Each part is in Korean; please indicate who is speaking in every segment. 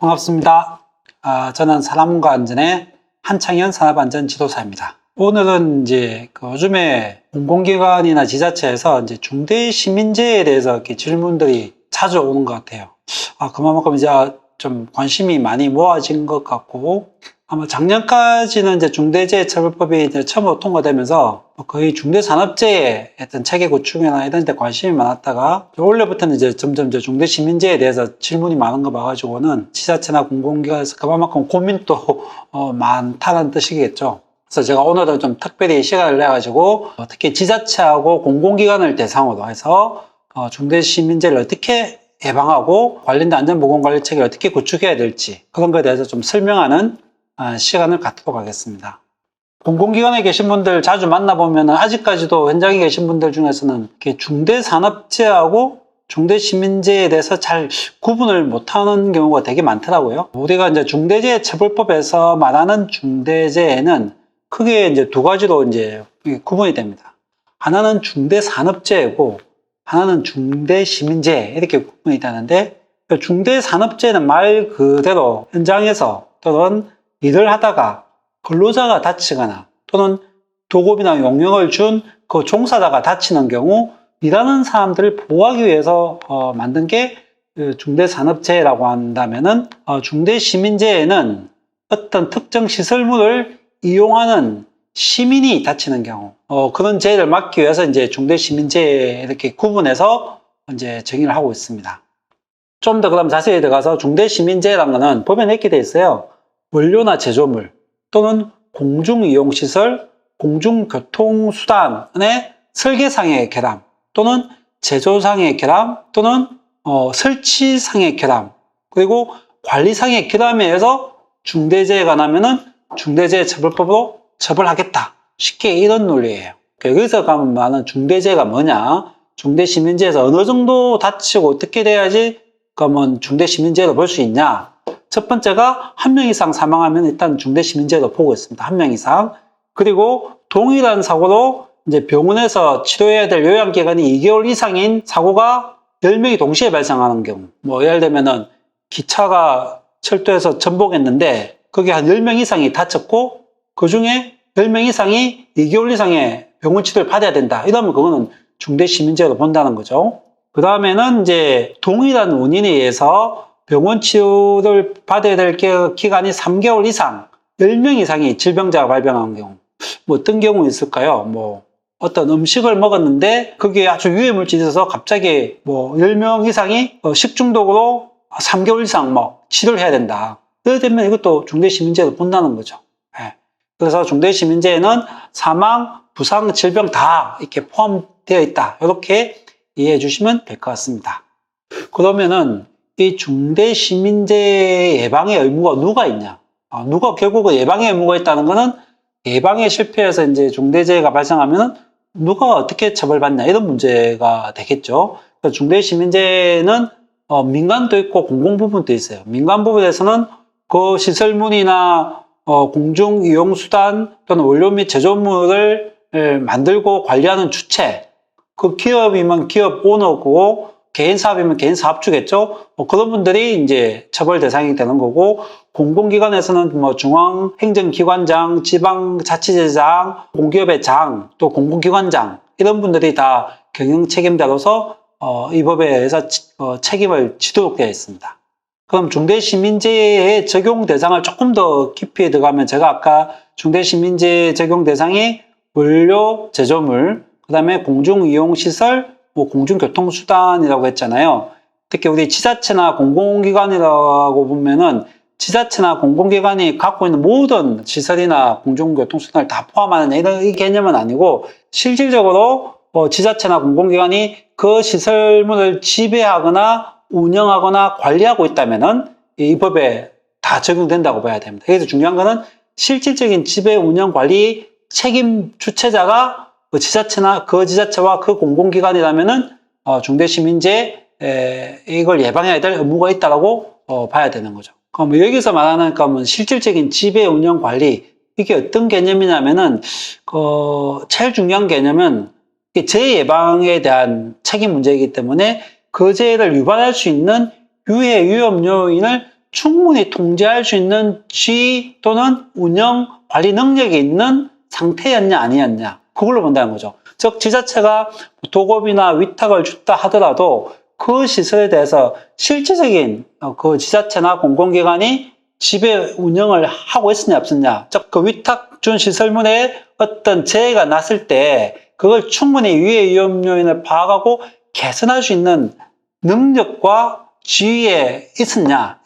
Speaker 1: 반갑습니다. 저는 산업문과 안전의 한창현 산업안전 지도사입니다. 오늘은 이제 요즘에 공공기관이나 지자체에서 이제 중대시민재해에 대해서 이렇게 질문들이 자주 오는 것 같아요. 그만큼 이제 좀 관심이 많이 모아진 것 같고, 아마 작년까지는 이제 중대재해처벌법이 이제 처음으로 통과되면서 거의 중대산업재해 어떤 체계 구축이나 이런 데 관심이 많았다가 올해부터는 이제 점점 중대시민재해에 대해서 질문이 많은 거 봐가지고는 지자체나 공공기관에서 그만큼 고민도 많다는 뜻이겠죠. 그래서 제가 오늘은 좀 특별히 시간을 내가지고 특히 지자체하고 공공기관을 대상으로 해서 중대시민재해를 어떻게 예방하고 관련된 안전보건관리 체계를 어떻게 구축해야 될지 그런 거에 대해서 좀 설명하는 시간을 갖도록 하겠습니다. 공공기관에 계신 분들 자주 만나보면 아직까지도 현장에 계신 분들 중에서는 중대산업재해하고 중대시민재해에 대해서 잘 구분을 못하는 경우가 되게 많더라고요. 우리가 이제 중대재해처벌법에서 말하는 중대재해는 크게 이제 두 가지로 이제 구분이 됩니다. 하나는 중대산업재해고 하나는 중대시민재해 이렇게 구분이 되는데, 중대산업재해는 말 그대로 현장에서 또는 일을 하다가 근로자가 다치거나 또는 도급이나 용역을 준 그 종사자가 다치는 경우 일하는 사람들을 보호하기 위해서 만든 게 중대산업재해라고 한다면은, 중대시민재해는 어떤 특정 시설물을 이용하는 시민이 다치는 경우 그런 재해를 막기 위해서 이제 중대시민재해 이렇게 구분해서 이제 정의를 하고 있습니다. 좀 더 그럼 자세히 들어가서 중대시민재해라는 거는 법에 이렇게 돼 있어요. 원료나 제조물 또는 공중이용시설, 공중교통수단의 설계상의 결함 또는 제조상의 결함 또는 설치상의 결함 그리고 관리상의 결함에 의해서 중대재해가 나면은 중대재해처벌법으로 처벌하겠다. 쉽게 이런 논리예요. 여기서 가면 많은 중대재해가 뭐냐? 중대시민재해에서 어느 정도 다치고 어떻게 돼야지 그러면 중대시민재해로 볼 수 있냐? 첫 번째가 한 명 이상 사망하면 일단 중대시민재해로 보고 있습니다. 한 명 이상. 그리고 동일한 사고로 이제 병원에서 치료해야 될 요양기간이 2개월 이상인 사고가 10명이 동시에 발생하는 경우. 예를 들면은 기차가 철도에서 전복했는데 거기 한 10명 이상이 다쳤고 그 중에 10명 이상이 2개월 이상의 병원 치료를 받아야 된다. 이러면 그거는 중대시민재해로 본다는 거죠. 그 다음에는 이제 동일한 원인에 의해서 병원 치료를 받아야 될 기간이 3개월 이상, 10명 이상이 질병자가 발병한 경우. 어떤 경우 있을까요? 어떤 음식을 먹었는데 거기에 아주 유해물질이 있어서 갑자기 10명 이상이 식중독으로 3개월 이상 치료를 해야 된다. 그렇게 되면 이것도 중대시민재해로 본다는 거죠. 그래서 중대시민재해는 사망, 부상, 질병 다 이렇게 포함되어 있다. 이렇게 이해해 주시면 될 것 같습니다. 그러면은 이 중대시민재해 예방의 의무가 누가 있냐? 누가 결국은 예방의 의무가 있다는 거는 예방에 실패해서 이제 중대재해가 발생하면은 누가 어떻게 처벌받냐 이런 문제가 되겠죠. 중대시민재해는 민간도 있고 공공 부분도 있어요. 민간 부분에서는 그 시설물이나 공중이용수단 또는 원료 및 제조물을 만들고 관리하는 주체, 그 기업이면 기업 오너고 개인 사업이면 개인 사업주겠죠. 그런 분들이 이제 처벌 대상이 되는 거고, 공공기관에서는 중앙행정기관장, 지방자치제장, 공기업의 장, 또 공공기관장 이런 분들이 다 경영 책임자로서 이 법에 의해서 책임을 지도록 되어 있습니다. 그럼 중대시민재해 적용 대상을 조금 더 깊이 들어가면, 제가 아까 중대시민재해 적용 대상이 원료, 제조물, 그 다음에 공중이용시설, 공중교통수단이라고 했잖아요. 특히 우리 지자체나 공공기관이라고 보면은 지자체나 공공기관이 갖고 있는 모든 시설이나 공중교통수단을 다 포함하는 이런 이 개념은 아니고, 실질적으로 지자체나 공공기관이 그 시설물을 지배하거나 운영하거나 관리하고 있다면은 이 법에 다 적용된다고 봐야 됩니다. 그래서 중요한 거는 실질적인 지배, 운영, 관리 책임 주체자가 그 지자체나 그 지자체와 그 공공기관이라면은 중대시민재해 이걸 예방해야 될 의무가 있다라고 봐야 되는 거죠. 그럼 여기서 말하는 실질적인 지배, 운영, 관리 이게 어떤 개념이냐면은 제일 중요한 개념은 재해 예방에 대한 책임 문제이기 때문에 그 재해를 유발할 수 있는 유해 위험 요인을 충분히 통제할 수 있는 지위 또는 운영 관리 능력이 있는 상태였냐 아니었냐 그걸로 본다는 거죠. 즉 지자체가 도급이나 위탁을 줬다 하더라도 그 시설에 대해서 실질적인 그 지자체나 공공기관이 지배 운영을 하고 있었냐 없었냐, 즉 그 위탁 준 시설물에 어떤 재해가 났을 때 그걸 충분히 위해 위험 요인을 파악하고 개선할 수 있는 능력과 지위에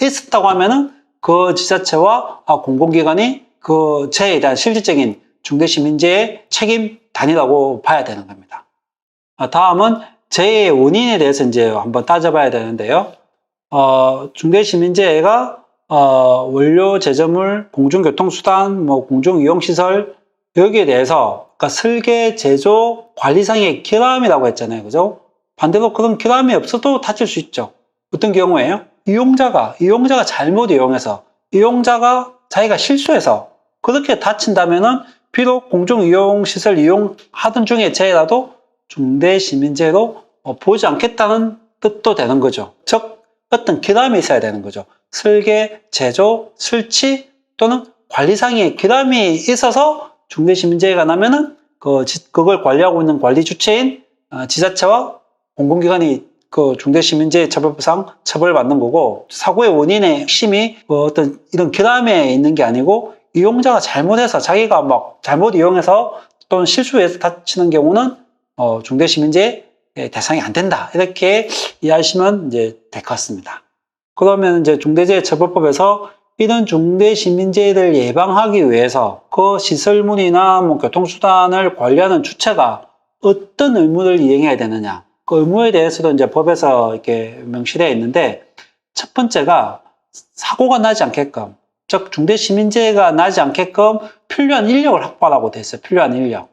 Speaker 1: 있었다고 하면은 그 지자체와 공공기관이 그 재해에 대한 실질적인 중대시민재해 책임 단위라고 봐야 되는 겁니다. 다음은 재해의 원인에 대해서 이제 한번 따져봐야 되는데요. 중대시민재해가 원료, 제조물, 공중교통수단, 공중이용시설 여기에 대해서 그러니까 설계, 제조, 관리상의 결함이라고 했잖아요. 그죠? 반대로 그런 결함이 없어도 다칠 수 있죠. 어떤 경우에요? 이용자가 잘못 이용해서, 이용자가 자기가 실수해서 그렇게 다친다면은 비록 공중이용시설 이용하던 중에 재해라도 중대시민재해로 보지 않겠다는 뜻도 되는 거죠. 즉 어떤 결함이 있어야 되는 거죠. 설계, 제조, 설치 또는 관리상의 결함이 있어서 중대시민재해가 나면은 그걸 관리하고 있는 관리 주체인 지자체와 공공기관이 그 중대시민재해 처벌법상 처벌받는 거고, 사고의 원인의 핵심이 어떤 이런 결함에 있는 게 아니고 이용자가 잘못해서 자기가 막 잘못 이용해서 또는 실수해서 다치는 경우는 중대시민재해 대상이 안 된다, 이렇게 이해하시면 이제 될 것 같습니다. 그러면 이제 중대재해처벌법에서 이런 중대시민재해를 예방하기 위해서 그 시설물이나 교통수단을 관리하는 주체가 어떤 의무를 이행해야 되느냐, 그 의무에 대해서도 이제 법에서 이렇게 명시되어 있는데, 첫 번째가 사고가 나지 않게끔, 즉 중대시민재해가 나지 않게끔 필요한 인력을 확보하라고 되어 있어요. 필요한 인력.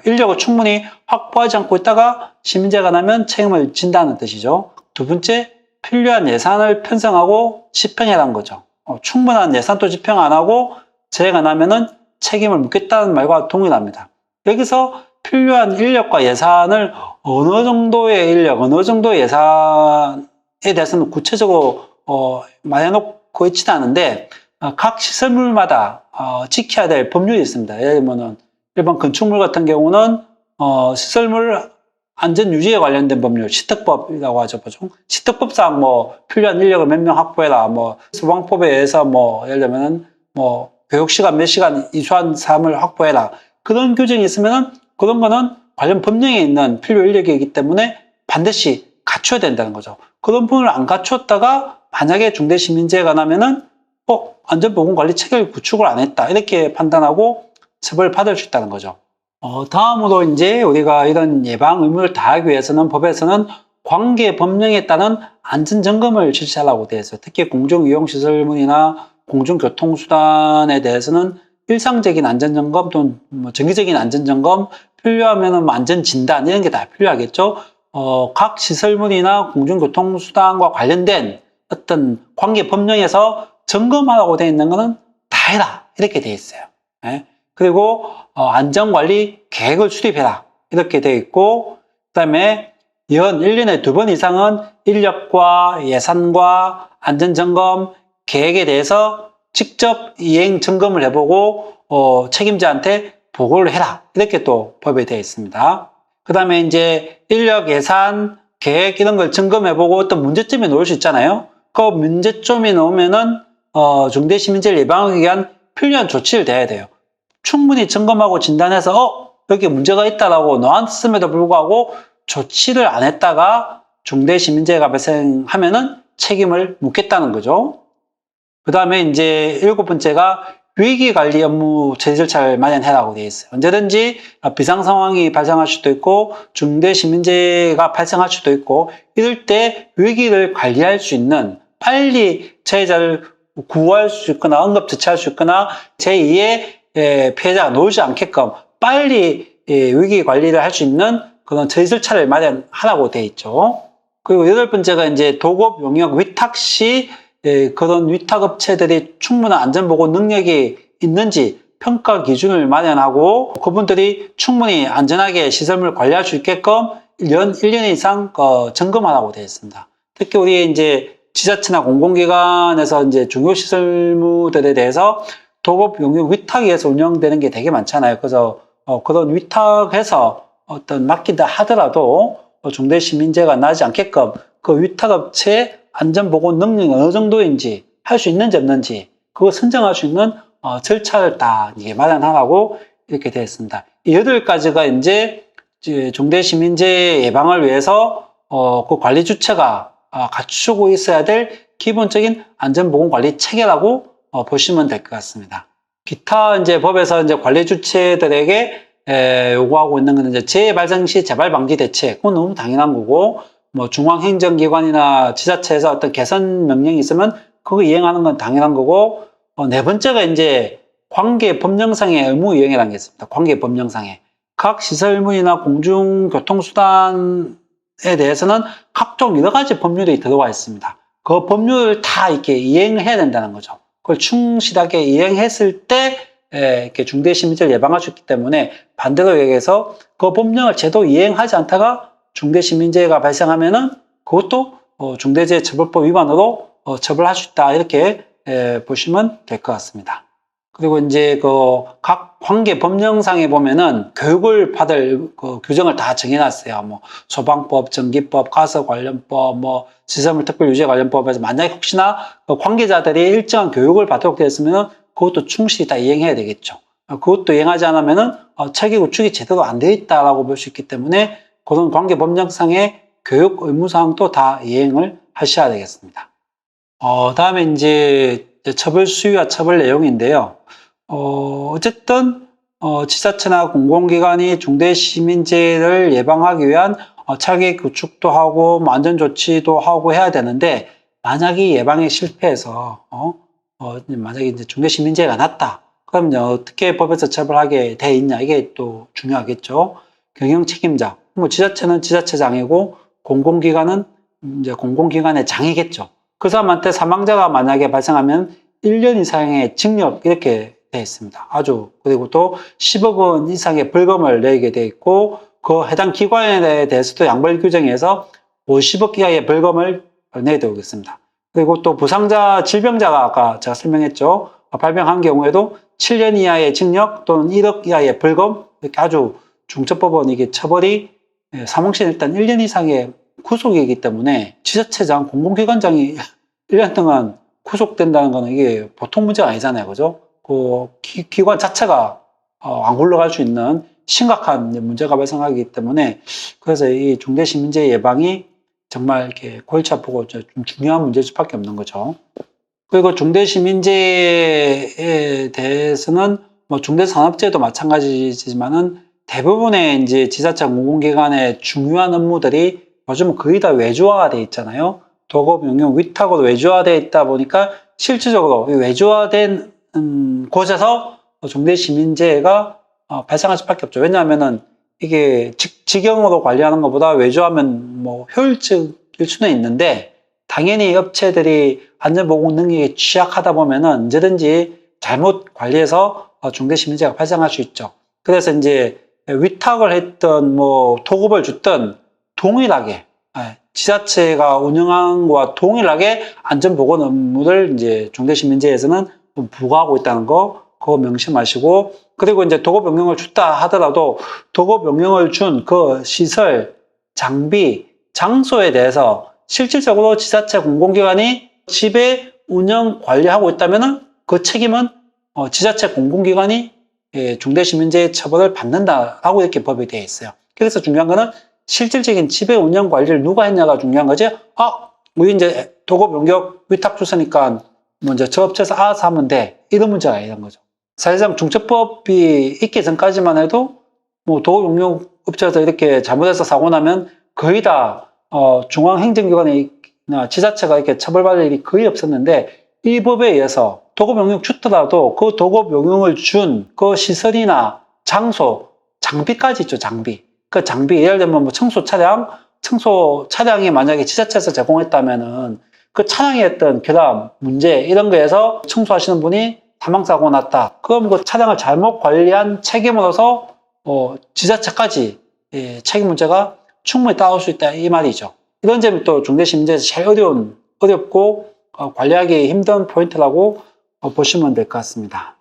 Speaker 1: 인력을 충분히 확보하지 않고 있다가 시민재해가 나면 책임을 진다는 뜻이죠. 두 번째, 필요한 예산을 편성하고 집행해라는 거죠. 충분한 예산도 집행 안 하고 재해가 나면은 책임을 묻겠다는 말과 동일합니다. 여기서 필요한 인력과 예산을 어느 정도의 인력, 어느 정도의 예산에 대해서는 구체적으로 말해놓고 있지는 않은데, 각 시설물마다 지켜야 될 법률이 있습니다. 예를 들면 일반 건축물 같은 경우는 시설물 안전 유지에 관련된 법률, 시특법이라고 하죠, 보통. 시특법상 필요한 인력을 몇 명 확보해라, 소방법에 의해서 예를 들면은 교육 시간 몇 시간 이수한 사람을 확보해라, 그런 규정이 있으면은 그런 거는 관련 법령에 있는 필요 인력이기 때문에 반드시 갖춰야 된다는 거죠. 그런 부분을 안 갖췄다가 만약에 중대시민재해가 나면은 안전보건관리 체계를 구축을 안 했다, 이렇게 판단하고 처벌을 받을 수 있다는 거죠. 다음으로 이제 우리가 이런 예방 의무를 다하기 위해서는 법에서는 관계 법령에 따른 안전점검을 실시하라고 되어 있어요. 특히 공중이용시설물이나 공중교통수단에 대해서는 일상적인 안전점검 또는 정기적인 안전점검, 필요하면 안전진단 이런 게 다 필요하겠죠. 각 시설물이나 공중교통수단과 관련된 어떤 관계 법령에서 점검하라고 되어 있는 거는 다 해라, 이렇게 되어 있어요. 그리고 안전관리 계획을 수립해라, 이렇게 되어 있고, 그 다음에 1년에 2번 이상은 인력과 예산과 안전점검 계획에 대해서 직접 이행 점검을 해보고 책임자한테 보고를 해라, 이렇게 또 법에 되어 있습니다. 그 다음에 이제 인력, 예산, 계획 이런 걸 점검해보고 어떤 문제점이 나올 수 있잖아요. 그 문제점이 나오면은 중대시민재해를 예방하기 위한 필요한 조치를 대야 돼요. 충분히 점검하고 진단해서 여기 문제가 있다라고 나왔음에도 불구하고 조치를 안 했다가 중대시민재해가 발생하면은 책임을 묻겠다는 거죠. 그 다음에 이제 7번째가 위기관리 업무 처리 절차를 마련해라고 되어 있어요. 언제든지 비상 상황이 발생할 수도 있고 중대시민재해가 발생할 수도 있고, 이럴 때 위기를 관리할 수 있는, 빨리 재해자를 구할 수 있거나 응급처치할 수 있거나 제2의 피해자가 나오지 않게끔 빨리 위기 관리를 할 수 있는 그런 처리 절차를 마련하라고 되어 있죠. 그리고 8번째가 이제 도급 용역 위탁 시 그런 위탁업체들이 충분한 안전보건 능력이 있는지 평가 기준을 마련하고, 그분들이 충분히 안전하게 시설물을 관리할 수 있게끔 1년 이상 점검하라고 되어 있습니다. 특히 우리 이제 지자체나 공공기관에서 이제 중요시설물들에 대해서 도급 용역 위탁에서 운영되는 게 되게 많잖아요. 그래서 그런 위탁해서 어떤 맡긴다 하더라도 중대시민재해가 나지 않게끔 그 위탁업체의 안전보고 능력이 어느 정도인지 할 수 있는지 없는지 그거 선정할 수 있는 절차를 다 이게 마련하라고 이렇게 되어 있습니다. 이 8가지가 이제 중대시민재해 예방을 위해서 그 관리 주체가 갖추고 있어야 될 기본적인 안전보건관리 체계라고 보시면 될 것 같습니다. 기타 이제 법에서 이제 관리 주체들에게 요구하고 있는 것은 이제 재해 발생 시 재발 방지 대책, 그건 너무 당연한 거고, 뭐 중앙행정기관이나 지자체에서 어떤 개선 명령이 있으면 그거 이행하는 건 당연한 거고, 네 번째가 이제 관계 법령상의 의무 이행이라는 게 있습니다. 관계 법령상에 각 시설물이나 공중교통수단에 대해서는 각종 여러 가지 법률이 들어와 있습니다. 그 법률을 다 이렇게 이행을 해야 된다는 거죠. 그걸 충실하게 이행했을 때 이렇게 중대시민재해를 예방할 수 있기 때문에 반대로 얘기해서 그 법령을 제대로 이행하지 않다가 중대시민재해가 발생하면은 그것도 중대재해처벌법 위반으로 처벌할 수 있다 이렇게 보시면 될 것 같습니다. 그리고 이제 그 각 관계 법령상에 보면은 교육을 받을 그 규정을 다 정해놨어요. 뭐 소방법, 전기법, 가스 관련법, 뭐 시설물 특별 유지 관련법에서 만약에 혹시나 그 관계자들이 일정한 교육을 받도록 되어 있으면은 그것도 충실히 다 이행해야 되겠죠. 그것도 이행하지 않으면은 체계 구축이 제대로 안 되어 있다라고 볼 수 있기 때문에 그런 관계 법령상의 교육 의무사항도 다 이행을 하셔야 되겠습니다. 다음에 이제 처벌 수위와 처벌 내용인데요. 어쨌든 지자체나 공공기관이 중대시민재해를 예방하기 위한 체계 구축도 하고 뭐 안전조치도 하고 해야 되는데 만약에 예방에 실패해서 만약에 이제 중대시민재해가 났다. 그럼 이제 어떻게 법에서 처벌하게 돼 있냐 이게 또 중요하겠죠. 경영 책임자. 뭐 지자체는 지자체장이고 공공기관은 이제 공공기관의 장이겠죠. 그 사람한테 사망자가 만약에 발생하면 1년 이상의 징역 이렇게 되어 있습니다. 그리고 또 10억 원 이상의 벌금을 내게 되어 있고 그 해당 기관에 대해서도 양벌 규정에서 50억 이하의 벌금을 내게 되어 있습니다. 그리고 또 부상자, 질병자가 아까 제가 설명했죠. 발병한 경우에도 7년 이하의 징역 또는 1억 이하의 벌금 이렇게 아주 중첩법은 이게 처벌이 사망시는 일단 1년 이상의 구속이기 때문에 지자체장, 공공기관장이 1년 동안 구속된다는 거는 이게 보통 문제가 아니잖아요. 그죠? 그 기관 자체가 안 굴러갈 수 있는 심각한 문제가 발생하기 때문에 그래서 이 중대시민재해 예방이 정말 이렇게 골치 아프고 좀 중요한 문제일 수밖에 없는 거죠. 그리고 중대시민재해에 대해서는 뭐 중대산업재해도 마찬가지지만은 대부분의 이제 지자체 공공기관의 중요한 업무들이 요즘은 거의 다 외주화가 돼 있잖아요. 도급 용역 위탁으로 외주화되어 있다 보니까 실질적으로 외주화된 곳에서 중대시민재해가 발생할 수밖에 없죠. 왜냐하면은 이게 직영으로 관리하는 것보다 외주하면 뭐 효율적일 수는 있는데 당연히 업체들이 안전보건 능력이 취약하다 보면은 언제든지 잘못 관리해서 중대시민재해가 발생할 수 있죠. 그래서 이제 위탁을 했던 뭐 도급을 줬던 동일하게 지자체가 운영한 것과 동일하게 안전보건 업무를 이제 중대시민재해에서는 부과하고 있다는 거 그거 명심하시고 그리고 이제 도급 명령을 줬다 하더라도 도급 명령을 준 그 시설, 장비, 장소에 대해서 실질적으로 지자체 공공기관이 지배, 운영, 관리하고 있다면은 그 책임은 지자체 공공기관이 중대시민재해 처벌을 받는다라고 이렇게 법에 되어 있어요. 그래서 중요한 거는 실질적인 지배, 운영, 관리를 누가 했냐가 중요한 거지. 우리 이제 도급 용역 위탁 주소니까 뭐 이제 저 업체에서 알아서 하면 돼. 이런 문제가 아니란 거죠. 사실상 중첩법이 있기 전까지만 해도 뭐 도급 용역 업체에서 이렇게 잘못해서 사고 나면 거의 다 중앙행정기관이나 지자체가 이렇게 처벌받을 일이 거의 없었는데 이 법에 의해서 도급 용역 주더라도 그 도급 용역을 준 그 시설이나 장소, 장비까지 있죠. 장비. 그 장비, 예를 들면 뭐 청소 차량이 만약에 지자체에서 제공했다면은 그 차량에 어떤 결함, 문제, 이런 거에서 청소하시는 분이 사망사고 났다. 그럼 그 차량을 잘못 관리한 책임으로서, 지자체까지, 책임 문제가 충분히 따올 수 있다. 이 말이죠. 이런 점이 또 중대시민재해에서 제일 어려운 어렵고 관리하기 힘든 포인트라고 보시면 될 것 같습니다.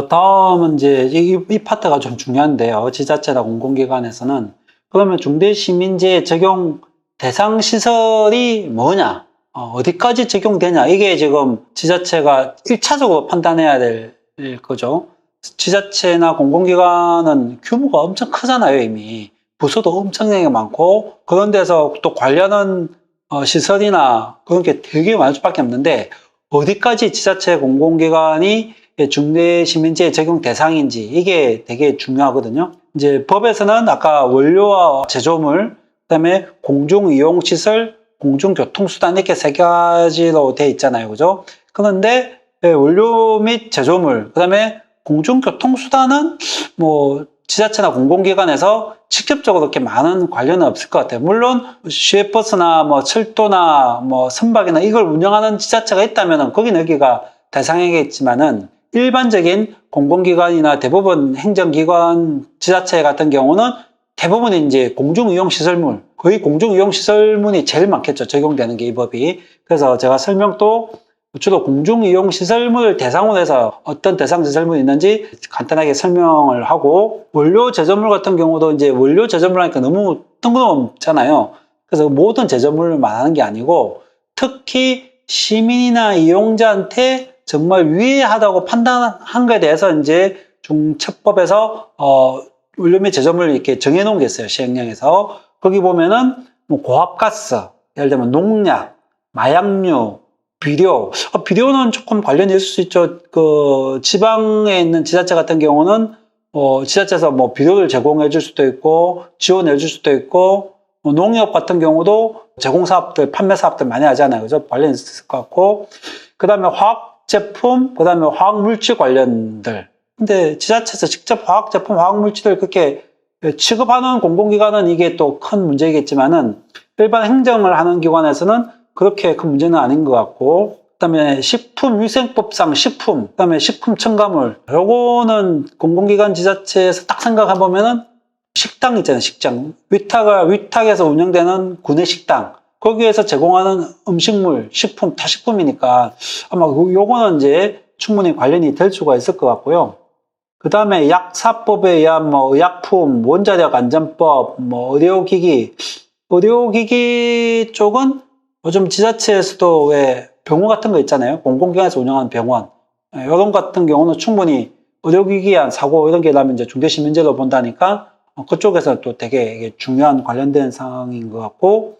Speaker 1: 다음은 이제 이 파트가 좀 중요한데요. 지자체나 공공기관에서는 그러면 중대시민재해 적용 대상 시설이 뭐냐? 어디까지 적용되냐? 이게 지금 지자체가 1차적으로 판단해야 될 거죠. 지자체나 공공기관은 규모가 엄청 크잖아요, 이미. 부서도 엄청나게 많고, 그런 데서 또 관련한 시설이나 그런 게 되게 많을 수밖에 없는데, 어디까지 지자체 공공기관이 중대시민재해 적용 대상인지, 이게 되게 중요하거든요. 이제 법에서는 아까 원료와 제조물, 그다음에 공중이용시설, 공중교통수단 이렇게 세 가지로 돼 있잖아요. 그죠? 그런데 원료 및 제조물, 그다음에 공중교통수단은 뭐 지자체나 공공기관에서 직접적으로 그렇게 많은 관련은 없을 것 같아요. 물론 시외버스나 뭐 철도나 뭐 선박이나 이걸 운영하는 지자체가 있다면 거기는 여기가 대상이겠지만은 일반적인 공공기관이나 대부분 행정기관 지자체 같은 경우는 대부분 이제 공중이용시설물, 거의 공중이용시설물이 제일 많겠죠. 적용되는 게 이 법이. 그래서 제가 설명도 주로 공중이용시설물 대상으로 해서 어떤 대상 시설물이 있는지 간단하게 설명을 하고, 원료 제조물 같은 경우도 이제 원료 제조물 하니까 너무 뜬금없잖아요. 그래서 모든 제조물을 말하는 게 아니고 특히 시민이나 이용자한테 정말 유의하다고 판단한 거에 대해서 이제 중처법에서 원료 및 제조물을 이렇게 정해놓은 게 있어요. 시행령에서. 거기 보면은 뭐 고압가스, 예를 들면 농약, 마약류, 비료. 비료는 조금 관련이 있을 수 있죠. 그 지방에 있는 지자체 같은 경우는 지자체에서 뭐 비료를 제공해 줄 수도 있고 지원해 줄 수도 있고, 농협 같은 경우도 제공 사업들, 판매 사업들 많이 하잖아요. 그죠? 관련이 있을 것 같고. 그다음에 화학 제품, 그다음에 화학 물질 관련들. 근데 지자체에서 직접 화학 제품, 화학 물질을 그렇게 취급하는 공공기관은 이게 또 큰 문제겠지만은 일반 행정을 하는 기관에서는 그렇게 큰 문제는 아닌 것 같고, 그다음에 식품위생법상 식품, 그다음에 식품 첨가물, 요거는 공공기관 지자체에서 딱 생각해 보면은 식당 있잖아요, 식당. 위탁에서 운영되는 구내식당. 거기에서 제공하는 음식물, 식품, 다 식품이니까 아마 요거는 이제 충분히 관련이 될 수가 있을 것 같고요. 그 다음에 약사법에 의한 뭐 의약품, 원자력 안전법, 뭐 의료기기 쪽은 요즘 지자체에서도 왜 병원 같은 거 있잖아요. 공공기관에서 운영하는 병원. 이런 같은 경우는 충분히 의료기기한 사고 이런 게 나면 이제 중대시민재로 본다니까 그쪽에서 또 되게 중요한 관련된 상황인 것 같고,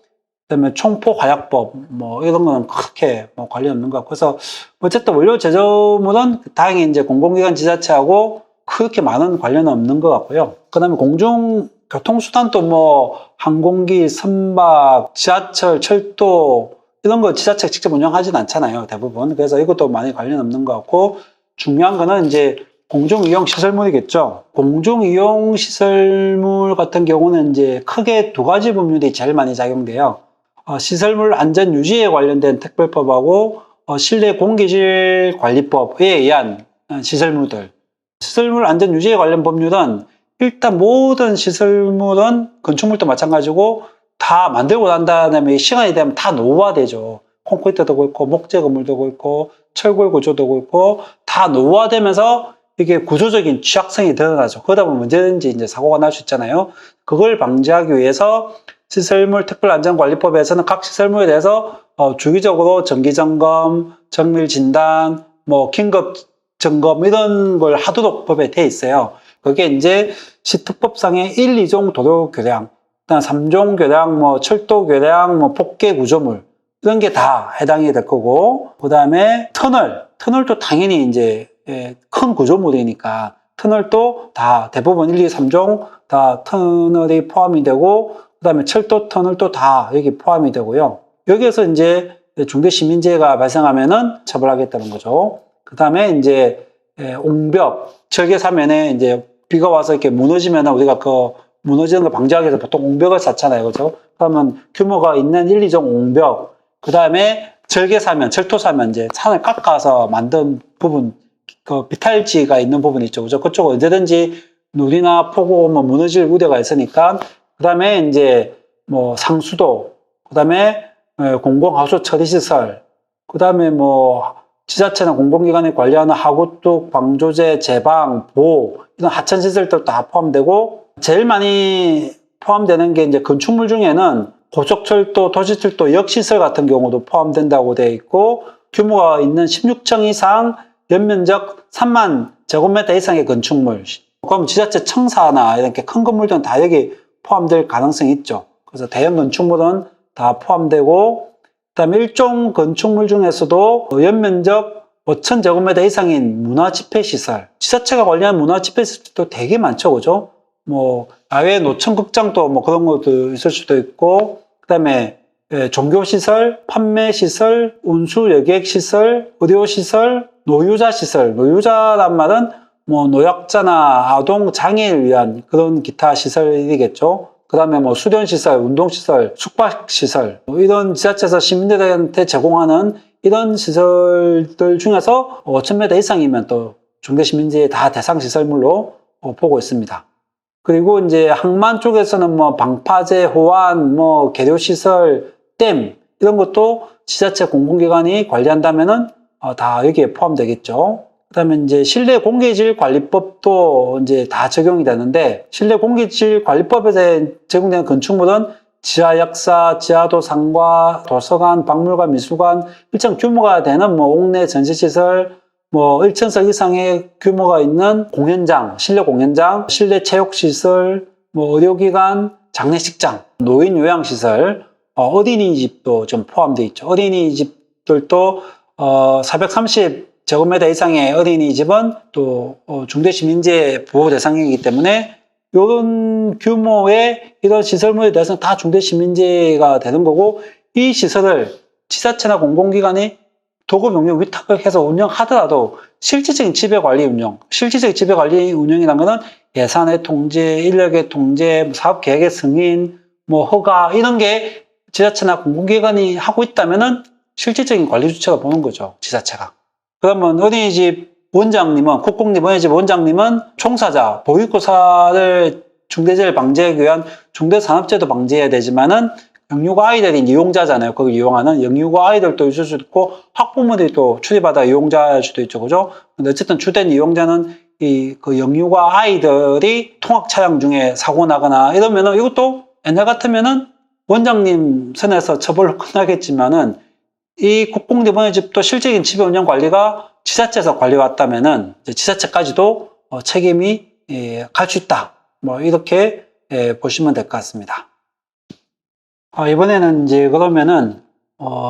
Speaker 1: 그다음에 총포화약법 뭐 이런 거는 그렇게 뭐 관련 없는 것 같고, 그래서 어쨌든 원료 제조물은 다행히 이제 공공기관 지자체하고 그렇게 많은 관련은 없는 것 같고요. 그다음에 공중교통수단도 뭐 항공기, 선박, 지하철, 철도 이런 거 지자체가 직접 운영하진 않잖아요, 대부분. 그래서 이것도 많이 관련 없는 것 같고, 중요한 거는 이제 공중이용시설물이겠죠. 공중이용시설물 같은 경우는 이제 크게 두 가지 법률이 제일 많이 작용돼요. 시설물 안전 유지에 관련된 특별법하고 실내 공기질 관리법에 의한 시설물들. 시설물 안전 유지에 관련 법률은 일단 모든 시설물은 건축물도 마찬가지고 다 만들고 난 다음에 시간이 되면 다 노후화되죠. 콘크리트도 그렇고 목재 건물도 그렇고 철골 구조도 그렇고 다 노후화되면서 이게 구조적인 취약성이 드러나죠. 그러다 보면 언제든지 이제 사고가 날 수 있잖아요. 그걸 방지하기 위해서 시설물 특별안전관리법에서는 각 시설물에 대해서 주기적으로 정기점검, 정밀진단, 뭐 긴급점검 이런 걸 하도록 법에 돼 있어요. 그게 이제 시특법상의 1, 2종 도로교량, 그다음 3종 교량, 뭐 철도교량, 뭐 폭개구조물 이런 게 다 해당이 될 거고, 그다음에 터널도 당연히 이제 큰 구조물이니까 터널도 다 대부분 1, 2, 3종 다 터널이 포함이 되고, 그다음에 철도 터널도 다 여기 포함이 되고요. 여기에서 이제 중대시민재해가 발생하면은 처벌하겠다는 거죠. 그다음에 이제 옹벽, 절개사면에 이제 비가 와서 이렇게 무너지면 우리가 그 무너지는 걸 방지하기 위해서 보통 옹벽을 쌓잖아요, 그죠? 그러면 규모가 있는 1, 2종 옹벽, 그다음에 절개사면, 철토사면 이제 산을 깎아서 만든 부분, 그 비탈지가 있는 부분 있죠, 그죠? 그쪽은 언제든지 누리나 폭우 뭐 무너질 우려가 있으니까. 그다음에 이제 뭐 상수도, 그다음에 공공하수 처리시설, 그 다음에 뭐 지자체나 공공기관이 관리하는 하구뚝, 방조제, 제방, 보호 이런 하천시설도 다 포함되고, 제일 많이 포함되는 게 이제 건축물 중에는 고속철도, 도시철도, 역시설 같은 경우도 포함된다고 되어 있고, 규모가 있는 16층 이상, 연면적 3만 제곱미터 이상의 건축물, 그럼 지자체 청사나 이렇게 큰 건물들은 다 여기 포함될 가능성이 있죠. 그래서 대형 건축물은 다 포함되고, 그다음에 일종 건축물 중에서도 연면적 5천 제곱미터 이상인 문화집회시설, 지자체가 관리하는 문화집회시설도 되게 많죠, 그죠? 뭐 야외 노천극장도 뭐 그런 것도 있을 수도 있고, 그다음에 종교시설, 판매시설, 운수 여객시설, 의료시설, 노유자시설. 노유자란 말은 뭐 노약자나 아동 장애를 위한 그런 기타 시설이겠죠. 그 다음에 뭐 수련시설, 운동시설, 숙박시설, 이런 지자체에서 시민들한테 제공하는 이런 시설들 중에서 5,000m 이상이면 또 중대시민지의 다 대상시설물로 보고 있습니다. 그리고 이제 항만 쪽에서는 뭐 방파제, 호환, 뭐 계류시설, 댐 이런 것도 지자체 공공기관이 관리한다면은 다 여기에 포함되겠죠. 그다음에 이제 실내 공기질 관리법도 이제 다 적용이 되는데, 실내 공기질 관리법에 적용되는 건축물은 지하역사, 지하도상과 도서관, 박물관, 미술관, 일정 규모가 되는 뭐 옥내 전시시설, 뭐 1,000석 이상의 규모가 있는 공연장, 실내 공연장, 실내 체육시설, 뭐 의료기관, 장례식장, 노인 요양시설, 어린이집도 좀 포함되어 있죠. 어린이집들도 430 제곱미터 이상의 어린이집은 또 중대시민재 보호 대상이기 때문에 이런 규모의 이런 시설물에 대해서는 다 중대시민재가 되는 거고, 이 시설을 지자체나 공공기관이 도급 용역 위탁을 해서 운영하더라도 실질적인 지배관리 운영, 실질적인 지배관리 운영이라는 것은 예산의 통제, 인력의 통제, 사업계획의 승인, 뭐 허가 이런 게 지자체나 공공기관이 하고 있다면은 실질적인 관리 주체가 보는 거죠, 지자체가. 그러면 어린이집 원장님은, 국공립 어린이집 원장님은 총사자, 보육교사를 중대재해 방지하기 위한 중대산업재해도 방지해야 되지만은 영유아 아이들이 이용자잖아요. 그걸 이용하는 영유아 아이들도 있을 수도 있고, 학부모들이 또 출입하다 이용자일 수도 있죠. 그죠? 근데 어쨌든 주된 이용자는 그 영유아 아이들이 통학 차량 중에 사고 나거나 이러면은, 이것도 옛날 같으면은 원장님 선에서 처벌로 끝나겠지만은, 이 국공립 어린이집도 실질적인 지배 운영 관리가 지자체에서 관리왔다면은 지자체까지도 책임이 갈 수 있다. 뭐 이렇게 보시면 될 것 같습니다. 이번에는 이제 그러면은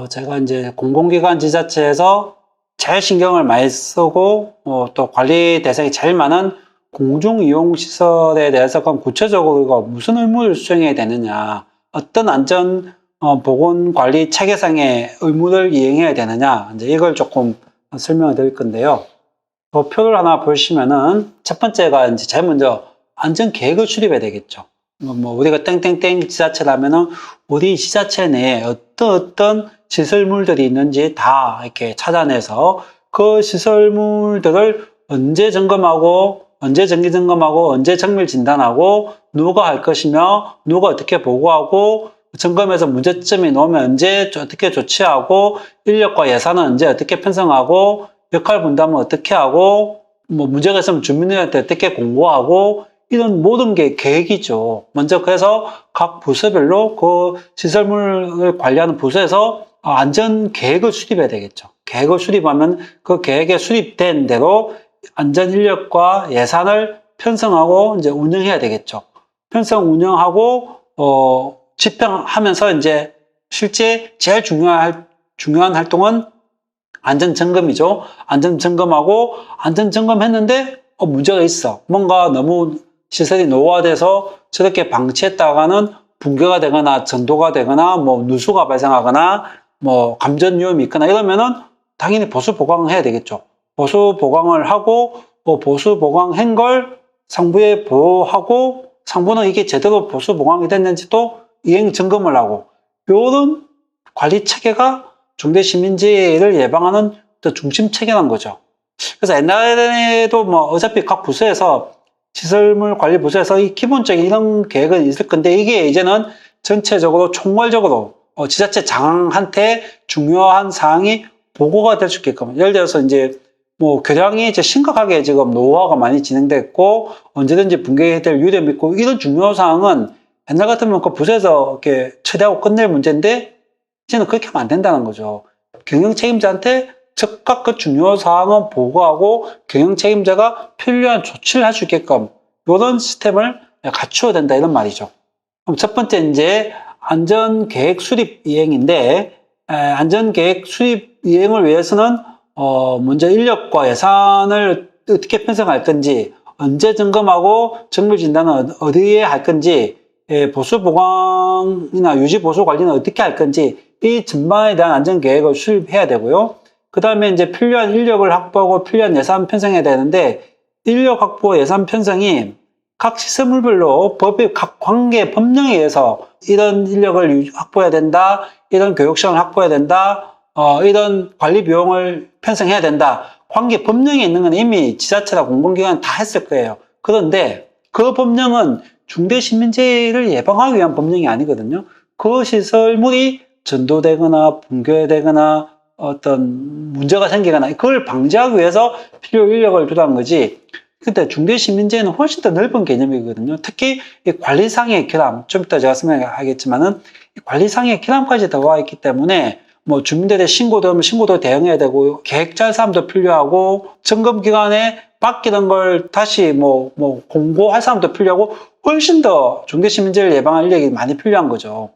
Speaker 1: 제가 이제 공공기관 지자체에서 제일 신경을 많이 쓰고 또 관리 대상이 제일 많은 공중이용시설에 대해서 그럼 구체적으로 무슨 의무를 수행해야 되느냐, 어떤 안전 보건관리 체계상의 의무를 이행해야 되느냐, 이제 이걸 조금 설명을 드릴 건데요. 표를 하나 보시면은 첫 번째가 이제 제일 먼저 안전계획을 수립해야 되겠죠. 뭐 우리가 땡땡땡 지자체라면은 우리 지자체 내에 어떤 시설물들이 있는지 다 이렇게 찾아내서 그 시설물들을 언제 점검하고, 언제 정기 점검하고, 언제 정밀 진단하고, 누가 할 것이며, 누가 어떻게 보고하고, 점검에서 문제점이 나오면 언제 어떻게 조치하고, 인력과 예산은 언제 어떻게 편성하고, 역할 분담은 어떻게 하고, 뭐 문제가 있으면 주민들한테 어떻게 공고하고, 이런 모든 게 계획이죠. 먼저 그래서 각 부서별로 그 시설물을 관리하는 부서에서 안전 계획을 수립해야 되겠죠. 계획을 수립하면 그 계획에 수립된 대로 안전 인력과 예산을 편성하고 이제 운영해야 되겠죠. 편성 운영하고 집행하면서 이제 실제 제일 중요한 활동은 안전 점검이죠. 안전 점검하고, 안전 점검했는데 문제가 있어. 뭔가 너무 시설이 노후화돼서 저렇게 방치했다가는 붕괴가 되거나 전도가 되거나 뭐 누수가 발생하거나 뭐 감전 위험이 있거나 이러면은 당연히 보수 보강을 해야 되겠죠. 보수 보강을 하고 보수 보강한 걸 상부에 보호하고, 상부는 이게 제대로 보수 보강이 됐는지도 이행 점검을 하고, 이런 관리 체계가 중대시민재해를 예방하는 중심 체계란 거죠. 그래서 옛날에도 뭐 어차피 각 부서에서 시설물 관리 부서에서 이 기본적인 이런 계획은 있을 건데, 이게 이제는 전체적으로 총괄적으로 지자체 장한테 중요한 사항이 보고가 될 수 있게끔. 예를 들어서 이제 뭐 교량이 이제 심각하게 지금 노후화가 많이 진행됐고 언제든지 붕괴될 위험이 있고 이런 중요 사항은 옛날 같으면 그 부서에서 이렇게 처리하고 끝낼 문제인데 이제는 그렇게 하면 안 된다는 거죠. 경영 책임자한테 즉각 그 중요 사항은 보고하고 경영 책임자가 필요한 조치를 할 수 있게끔 이런 시스템을 갖추어야 된다 이런 말이죠. 그럼 첫 번째 이제 안전계획 수립 이행인데 안전계획 수립 이행을 위해서는 먼저 인력과 예산을 어떻게 편성할 건지 언제 점검하고 정밀 진단은 어디에 할 건지 보수 보강이나 유지 보수 관리는 어떻게 할 건지 이 전반에 대한 안전계획을 수립해야 되고요. 그 다음에 이제 필요한 인력을 확보하고 필요한 예산 편성해야 되는데 인력 확보 예산 편성이 각 시설물별로 법의 각 관계 법령에 의해서 이런 인력을 확보해야 된다, 이런 교육시간을 확보해야 된다, 이런 관리 비용을 편성해야 된다. 관계 법령에 있는 건 이미 지자체나 공공기관 다 했을 거예요. 그런데 그 법령은 중대시민재해를 예방하기 위한 법령이 아니거든요. 그 시설물이 전도되거나 붕괴되거나 어떤 문제가 생기거나 그걸 방지하기 위해서 필요 인력을 조달한 거지. 근데 중대시민재해는 훨씬 더 넓은 개념이거든요. 특히 이 관리상의 결함, 좀 이따 제가 설명하겠지만은 관리상의 결함까지 들어와 있기 때문에 뭐 주민들의 신고되면 신고도 대응해야 되고 계획 짤 사람도 필요하고 점검 기간에 바뀌는 걸 다시 뭐 공고할 사람도 필요하고 훨씬 더 중대시민재해를 예방할 인력이 많이 필요한 거죠.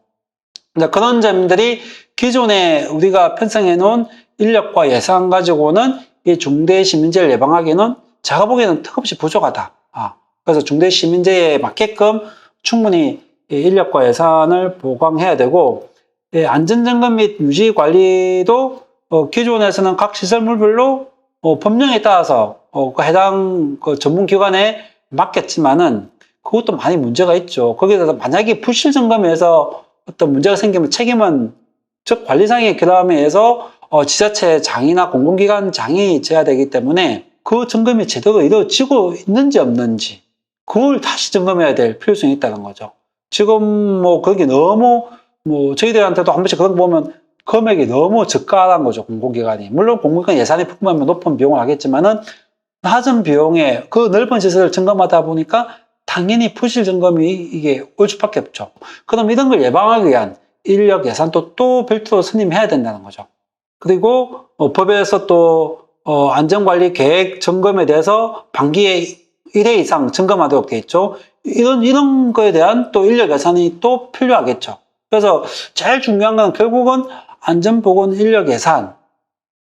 Speaker 1: 근데 그런 점들이 기존에 우리가 편성해 놓은 인력과 예산 가지고는 이 중대시민재해를 예방하기에는 제가 보기에는 턱없이 부족하다. 그래서 중대시민재해에 맞게끔 충분히 인력과 예산을 보강해야 되고 안전점검 및 유지관리도 기존에서는 각 시설물별로 법령에 따라서 해당 전문기관에 맡겼지만은 그것도 많이 문제가 있죠. 거기에서 만약에 부실점검에서 어떤 문제가 생기면 책임은 즉 관리상의 결함에 의해서 지자체 장이나 공공기관 장이 져야 되기 때문에 그 점검이 제대로 이루어지고 있는지 없는지 그걸 다시 점검해야 될 필요성이 있다는 거죠. 지금 뭐 그게 너무 저희들한테도 한 번씩 그런 거 보면 금액이 너무 저가한 거죠, 공공기관이. 물론 공공기관 예산이 풍부하면 높은 비용을 하겠지만은 낮은 비용에 그 넓은 시설을 점검하다 보니까 당연히 부실 점검이 이게 올 수밖에 없죠. 그럼 이런 걸 예방하기 위한 인력 예산도 또 별도로 선임해야 된다는 거죠. 그리고 법에서 또 안전관리 계획 점검에 대해서 반기에 1회 이상 점검하도록 되어 있죠. 이런 거에 대한 또 인력 예산이 또 필요하겠죠. 그래서 제일 중요한 건 결국은 안전보건 인력 예산을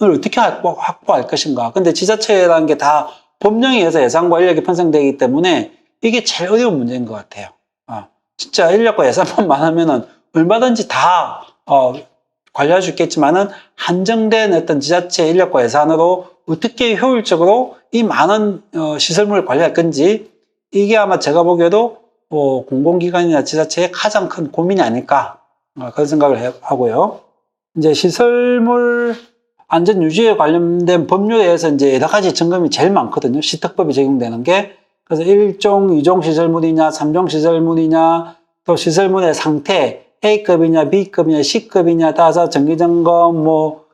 Speaker 1: 어떻게 확보할 것인가. 근데 지자체라는 게 다 법령에 의해서 예산과 인력이 편성되기 때문에 이게 제일 어려운 문제인 것 같아요. 진짜 인력과 예산만 많으면은 얼마든지 다 관리할 수 있겠지만은 한정된 어떤 지자체 인력과 예산으로 어떻게 효율적으로 이 많은 시설물을 관리할 건지 이게 아마 제가 보기에도 공공기관이나 지자체의 가장 큰 고민이 아닐까 그런 생각을 하고요. 이제 시설물 안전 유지에 관련된 법률에서 이제 여러 가지 점검이 제일 많거든요. 시특법이 적용되는 게. 그래서 1종, 2종 시설물이냐, 3종 시설물이냐, 또 시설물의 상태, A급이냐, B급이냐, C급이냐 따라서 정기점검,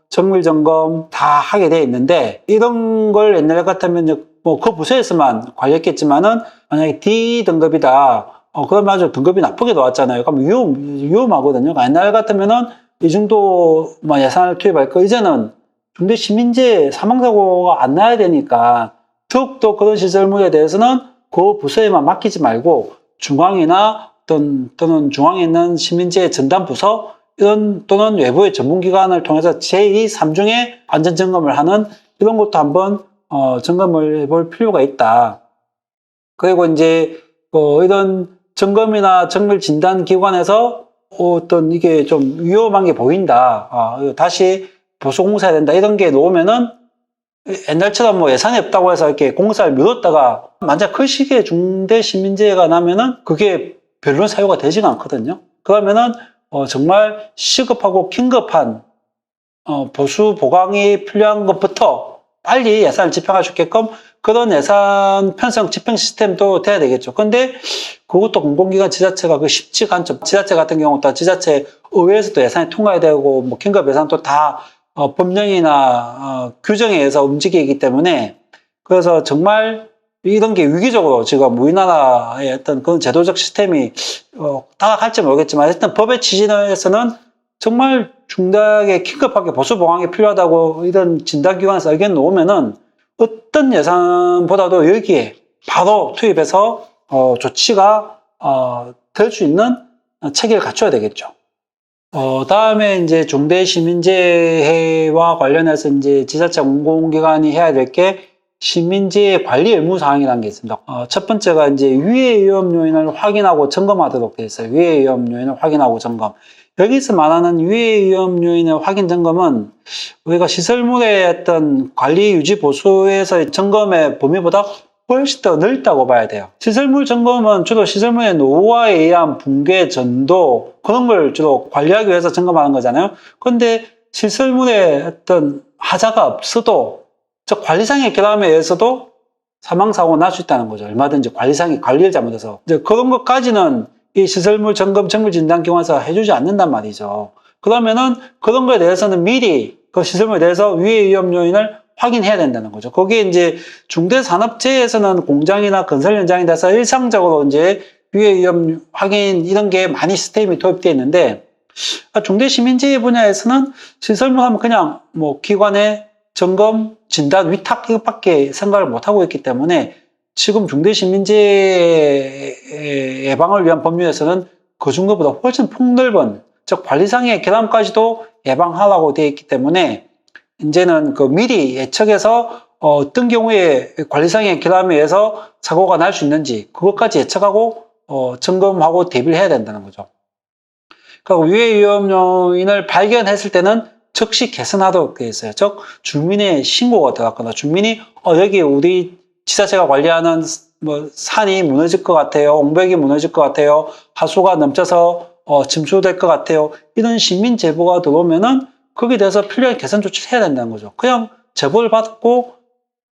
Speaker 1: 정밀점검 다 하게 돼 있는데, 이런 걸 옛날 같으면 그 부서에서만 관리했겠지만은, 만약에 D등급이다. 그러면 아주 등급이 나쁘게 나왔잖아요. 그럼 위험하거든요. 옛날 같으면은 이 정도 예산을 투입할 거, 이제는 중대시민재해 사망사고가 안 나야 되니까, 더욱더 그런 시설물에 대해서는 그 부서에만 맡기지 말고 중앙이나 또는 중앙에 있는 시민재해 전담부서 또는 외부의 전문기관을 통해서 제2, 3중의 안전점검을 하는 이런 것도 한번 점검을 해볼 필요가 있다. 그리고 이제 이런 점검이나 정밀진단기관에서 어떤 이게 좀 위험한 게 보인다. 다시 보수공사해야 된다. 이런 게 놓으면은 옛날처럼 예산이 없다고 해서 이렇게 공사를 미뤘다가 만약 그 시기에 중대시민재해가 나면은 그게 별로 사유가 되지가 않거든요. 그러면은 정말 시급하고 긴급한 보수 보강이 필요한 것부터 빨리 예산을 집행할 수 있게끔 그런 예산 편성 집행 시스템도 돼야 되겠죠. 근데 그것도 공공기관 지자체가 쉽지가 않죠. 지자체 같은 경우도 지자체 의회에서도 예산이 통과해야 되고, 뭐, 긴급 예산도 다, 법령이나, 규정에 의해서 움직이기 때문에, 그래서 정말 이런 게 위기적으로 지금 우리나라의 어떤 그런 제도적 시스템이, 다가갈지 모르겠지만, 일단 법의 취지에서는 정말 중대하게 긴급하게 보수 보강이 필요하다고 이런 진단기관에서 의견 놓으면은 어떤 예산보다도 여기에 바로 투입해서 조치가 될 수 있는 체계를 갖춰야 되겠죠. 다음에 이제 중대시민재해와 관련해서 이제 지자체 공공기관이 해야 될 게 시민재해 관리 의무 사항이라는 게 있습니다. 첫 번째가 이제 위해 위험 요인을 확인하고 점검하도록 되어 있어요. 위해 위험 요인을 확인하고 점검. 여기서 말하는 위해 위험 요인의 확인 점검은 우리가 시설물의 어떤 관리 유지 보수에서의 점검의 범위보다 훨씬 더 넓다고 봐야 돼요. 시설물 점검은 주로 시설물의 노후화에 의한 붕괴, 전도 그런 걸 주로 관리하기 위해서 점검하는 거잖아요. 그런데 시설물에 어떤 하자가 없어도 즉 관리상의 결함에 의해서도 사망사고가 날 수 있다는 거죠. 얼마든지 관리상이 관리를 잘못해서. 이제 그런 것까지는 이 시설물 점검 정밀진단기관에서 해주지 않는단 말이죠. 그러면은 그런 거에 대해서는 미리 그 시설물에 대해서 위해 위험 요인을 확인해야 된다는 거죠. 거기에 이제 중대산업재해에서는 공장이나 건설 현장에 대해서 일상적으로 이제 위해 위험 확인 이런 게 많이 시스템이 도입되어 있는데 중대시민재해 분야에서는 시설물 하면 그냥 뭐 기관의 점검, 진단, 위탁 이것밖에 생각을 못 하고 있기 때문에 지금 중대시민재해 예방을 위한 법률에서는 그 중간보다 훨씬 폭넓은 즉 관리상의 결함까지도 예방하라고 되어 있기 때문에 이제는 그 미리 예측해서 어떤 경우에 관리상의 결함에 의해서 사고가 날 수 있는지 그것까지 예측하고 점검하고 대비를 해야 된다는 거죠. 그러니까 위해 위험 요인을 발견했을 때는 즉시 개선하도록 되어 있어요. 즉 주민의 신고가 들어갔거나 주민이 여기 우리 지자체가 관리하는 뭐 산이 무너질 것 같아요. 옹벽이 무너질 것 같아요. 하수가 넘쳐서 침수될 것 같아요. 이런 시민 제보가 들어오면은 거기에 대해서 필요한 개선 조치를 해야 된다는 거죠. 그냥 제보를 받고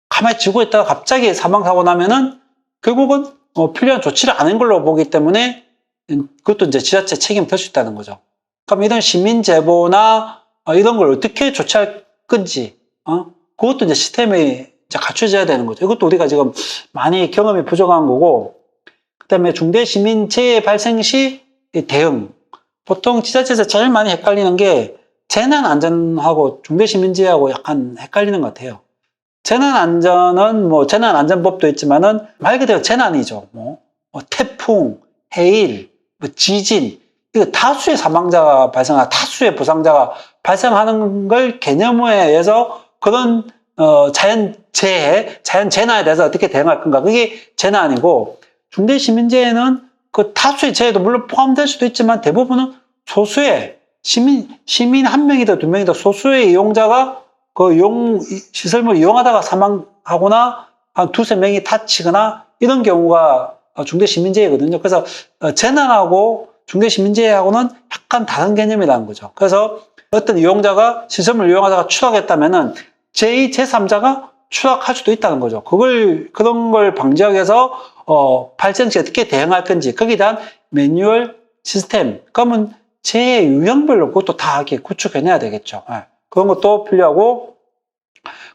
Speaker 1: 가만히 지고 있다가 갑자기 사망사고 나면은 결국은 필요한 조치를 안 한 걸로 보기 때문에 그것도 이제 지자체 책임이 될 수 있다는 거죠. 그럼 이런 시민 제보나 이런 걸 어떻게 조치할 건지 그것도 이제 시스템에 이제 갖춰져야 되는 거죠. 이것도 우리가 지금 많이 경험이 부족한 거고 그다음에 중대시민재해 발생 시 대응 보통 지자체에서 제일 많이 헷갈리는 게 재난안전하고 중대시민재해하고 약간 헷갈리는 것 같아요. 재난안전은 뭐 재난안전법도 있지만은 말 그대로 재난이죠. 뭐 태풍, 해일, 뭐 지진 이거 다수의 사망자가 발생하고 다수의 부상자가 발생하는 걸 개념에 의해서 그런 자연재해, 자연재난에 대해서 어떻게 대응할 건가 그게 재난이고 중대시민재해는 그 다수의 재해도 물론 포함될 수도 있지만 대부분은 소수의 시민 한 명이든 두 명이든 소수의 이용자가 그 시설물을 이용하다가 사망하거나 한 두세 명이 다치거나 이런 경우가 중대시민재해거든요. 그래서 재난하고 중대시민재해하고는 약간 다른 개념이라는 거죠. 그래서 어떤 이용자가 시설물을 이용하다가 추락했다면은 제2, 제3자가 추락할 수도 있다는 거죠. 그런 걸 방지하기 위해서 발생 시 어떻게 대응할 건지 거기에 대한 매뉴얼 시스템 그러면 재해 유형별로 그것도 다 이렇게 구축해내야 되겠죠. 그런 것도 필요하고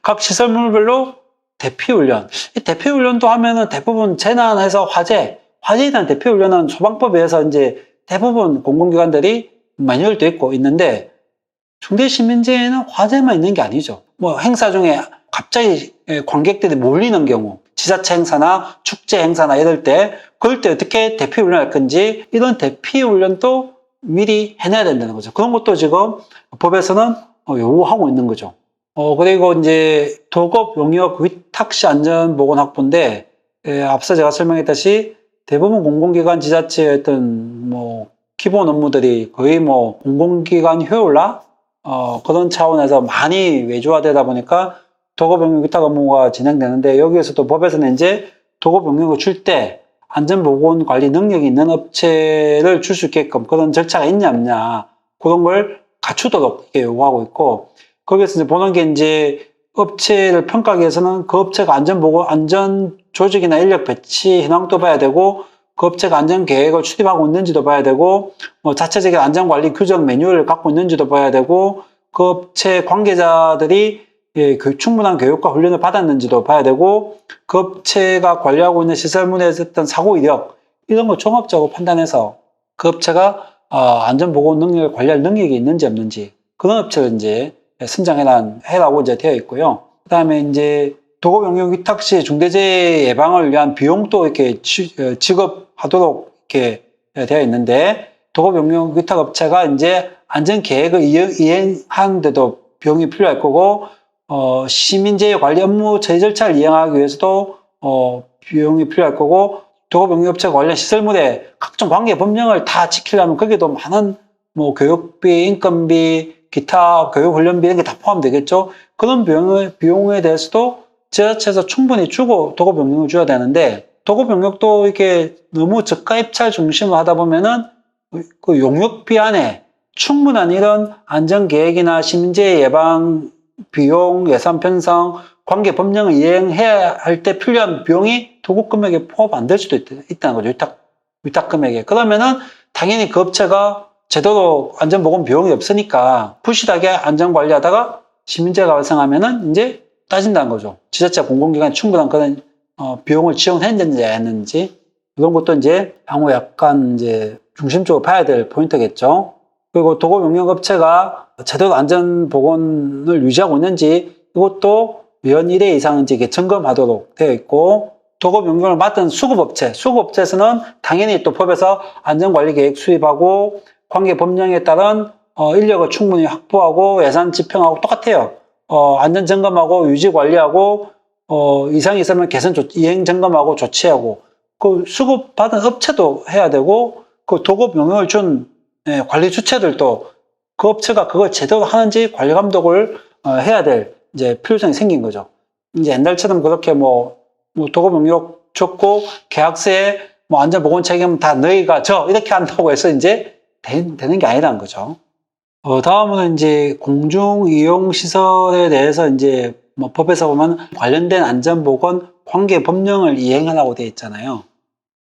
Speaker 1: 각 시설물별로 대피훈련. 이 대피훈련도 하면은 대부분 재난해서 화재에 대한 대피훈련은 소방법에 의해서 이제 대부분 공공기관들이 매뉴얼도 있고 있는데 중대시민재해는 화재만 있는 게 아니죠. 뭐 행사 중에 갑자기 관객들이 몰리는 경우 지자체 행사나 축제 행사나 이럴 때 그럴 때 어떻게 대피훈련할 건지 이런 대피훈련도 미리 해내야 된다는 거죠. 그런 것도 지금 법에서는 요구하고 있는 거죠. 그리고 이제 도급 용역 위탁시 안전보건 확보인데 앞서 제가 설명했듯이 대부분 공공기관 지자체의 어떤 뭐 기본 업무들이 거의 뭐 공공기관 효율화 그런 차원에서 많이 외주화되다 보니까 도급 용역 위탁 업무가 진행되는데 여기에서도 법에서는 이제 도급 용역을 줄 때 안전보건 관리 능력이 있는 업체를 줄 수 있게끔 그런 절차가 있냐 없냐 그런 걸 갖추도록 요구하고 있고 거기에서 이제 보는 게 이제 업체를 평가하기 위해서는 그 업체가 안전 조직이나 인력 배치 현황도 봐야 되고 그 업체가 안전계획을 수립하고 있는지도 봐야 되고, 자체적인 안전관리 규정 매뉴얼을 갖고 있는지도 봐야 되고, 그 업체 관계자들이 그 충분한 교육과 훈련을 받았는지도 봐야 되고, 그 업체가 관리하고 있는 시설물에서 어떤 사고 이력, 이런 거 종합적으로 판단해서 그 업체가 안전보건 능력을 관리할 능력이 있는지 없는지, 그런 업체를 이제 선정해라고 이제 되어 있고요. 그 다음에 이제 도급 용역 위탁 시 중대재해 예방을 위한 비용도 이렇게 지급하도록 이렇게 되어 있는데, 도급 용역 위탁 업체가 이제 안전 계획을 이행하는데도 비용이 필요할 거고, 시민재해 관리 업무 처리 절차를 이행하기 위해서도 비용이 필요할 거고, 도급 용역 업체가 관련 시설물의 각종 관계 법령을 다 지키려면 거기에도 많은 교육비, 인건비, 기타 교육훈련비 이런 게 다 포함되겠죠. 그런 비용에 대해서도 지자체에서 충분히 주고 도급 용역을 줘야 되는데, 도급 용역도 이렇게 너무 저가 입찰 중심으로 하다 보면은 그 용역비 안에 충분한 이런 안전계획이나 시민재해 예방 비용, 예산 편성, 관계 법령을 이행해야 할 때 필요한 비용이 도급 금액에 포함 안 될 수도 있다는 거죠. 위탁 금액에. 그러면은 당연히 그 업체가 제대로 안전보건 비용이 없으니까 부실하게 안전관리하다가 시민재해가 발생하면은 이제 따진다는 거죠. 지자체 공공기관이 충분한 그런 비용을 지원했는지 안 했는지, 이런 것도 이제 향후 약간 이제 중심적으로 봐야 될 포인트겠죠. 그리고 도급 용역 업체가 제대로 안전보건을 유지하고 있는지 이것도 연 1회 이상인지 이게 점검하도록 되어 있고, 도급 용역을 맡은 수급업체에서는 당연히 또 법에서 안전관리계획 수립하고 관계 법령에 따른 인력을 충분히 확보하고 예산 집행하고 똑같아요. 안전점검하고 유지관리하고 이상이 있으면 이행 점검하고 조치하고, 그 수급받은 업체도 해야 되고, 그 도급 용역을 준 관리 주체들도 그 업체가 그걸 제대로 하는지 관리 감독을 해야 될 이제 필요성이 생긴 거죠. 이제 옛날처럼 그렇게 도급 용역 줬고 계약서에 안전보건 책임 다 너희가 이렇게 한다고 해서 이제 되는 게 아니라는 거죠. 다음은 이제 공중이용시설에 대해서 이제 법에서 보면 관련된 안전보건 관계 법령을 이행하라고 되어 있잖아요.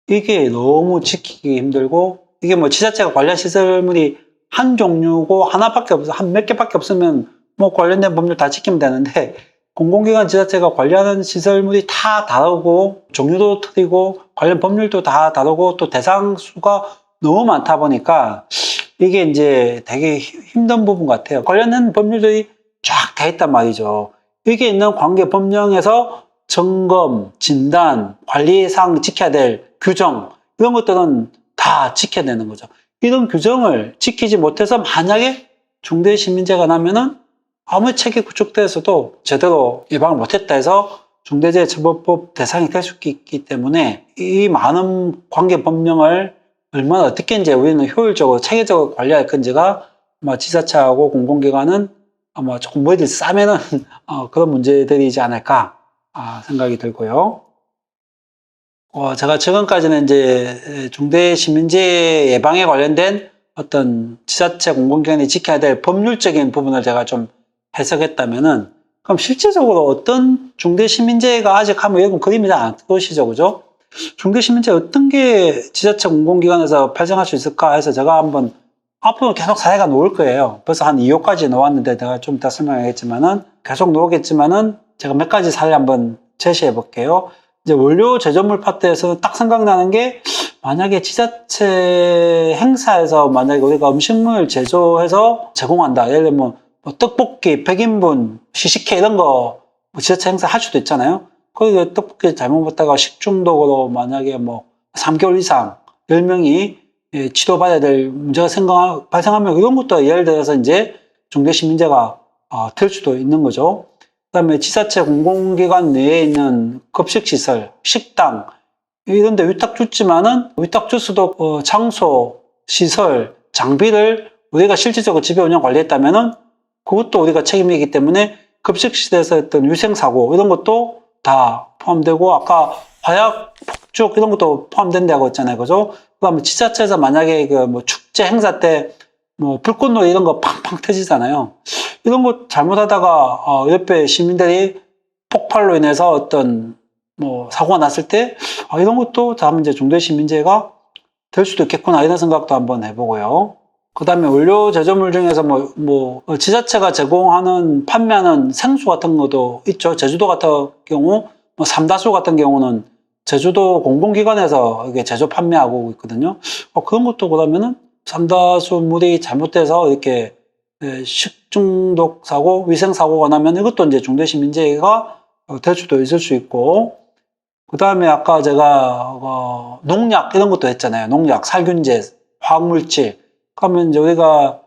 Speaker 1: 이게 너무 지키기 힘들고, 이게 지자체가 관련 시설물이 한 종류고 하나밖에 없어, 몇 개밖에 없으면 관련된 법률 다 지키면 되는데, 공공기관 지자체가 관리하는 시설물이 다 다르고, 종류도 틀리고, 관련 법률도 다 다르고, 또 대상 수가 너무 많다 보니까, 이게 이제 되게 힘든 부분 같아요. 관련된 법률들이 쫙 다 있단 말이죠. 여기에 있는 관계 법령에서 점검, 진단, 관리사항 지켜야 될 규정, 이런 것들은 다 지켜야 되는 거죠. 이런 규정을 지키지 못해서 만약에 중대시민재해가 나면은 아무리 책이 구축돼서도 제대로 예방을 못했다 해서 중대재해처벌법 대상이 될 수 있기 때문에, 이 많은 관계 법령을 얼마나 어떻게 이제 우리는 효율적으로 체계적으로 관리할 건지가 아마 지자체하고 공공기관은 아마 조금 머리를 싸매는 그런 문제들이지 않을까 생각이 들고요. 제가 지금까지는 이제 중대시민재해 예방에 관련된 어떤 지자체 공공기관이 지켜야 될 법률적인 부분을 제가 좀 해석했다면은, 그럼 실제적으로 어떤 중대시민재해가 아직 하면 여러분 그림이 잘 안 떠오시죠, 그죠? 중대시민재해 어떤 게 지자체 공공기관에서 발생할 수 있을까 해서 제가 한번, 앞으로 계속 사례가 나올 거예요. 벌써 한 2호까지 나왔는데 내가 좀 이따 설명하겠지만은, 계속 나오겠지만은 제가 몇 가지 사례 한번 제시해 볼게요. 이제 원료 제조물 파트에서는 딱 생각나는 게, 만약에 지자체 행사에서 만약에 우리가 음식물 제조해서 제공한다. 예를 들면 떡볶이, 100인분, 시식회 이런 거 지자체 행사 할 수도 있잖아요. 거기 떡볶이 잘못 먹다가 식중독으로 만약에 3개월 이상 10명이 치료받아야 될 문제가 발생하면, 이런 것도 예를 들어서 이제 중대시민재해가 될 수도 있는 거죠. 그 다음에 지자체 공공기관 내에 있는 급식시설, 식당, 이런 데 위탁 줬지만은, 위탁 줬어도 장소, 시설, 장비를 우리가 실질적으로 집에 운영 관리했다면은 그것도 우리가 책임이기 때문에 급식시설에서 어떤 위생사고 이런 것도 다 포함되고, 아까 화약, 폭죽 이런 것도 포함된다고 했잖아요. 그죠? 그 다음에 지자체에서 만약에 축제 행사 때 불꽃놀이 이런 거 팡팡 터지잖아요. 이런 거 잘못하다가 옆에 시민들이 폭발로 인해서 어떤 뭐 사고가 났을 때 이런 것도 다음 이제 중대시민재해가 될 수도 있겠구나 이런 생각도 한번 해보고요. 그 다음에 원료 제조물 중에서 지자체가 제공하는 판매하는 생수 같은 것도 있죠. 제주도 같은 경우 삼다수 같은 경우는 제주도 공공기관에서 이게 제조 판매하고 있거든요. 그런 것도 그러면은 삼다수물이 잘못돼서 이렇게 식중독 사고, 위생 사고가 나면 이것도 이제 중대시민재해가 될 수도 있을 수 있고, 그 다음에 아까 제가 농약 이런 것도 했잖아요. 농약, 살균제, 화학물질. 그러면 이제 우리가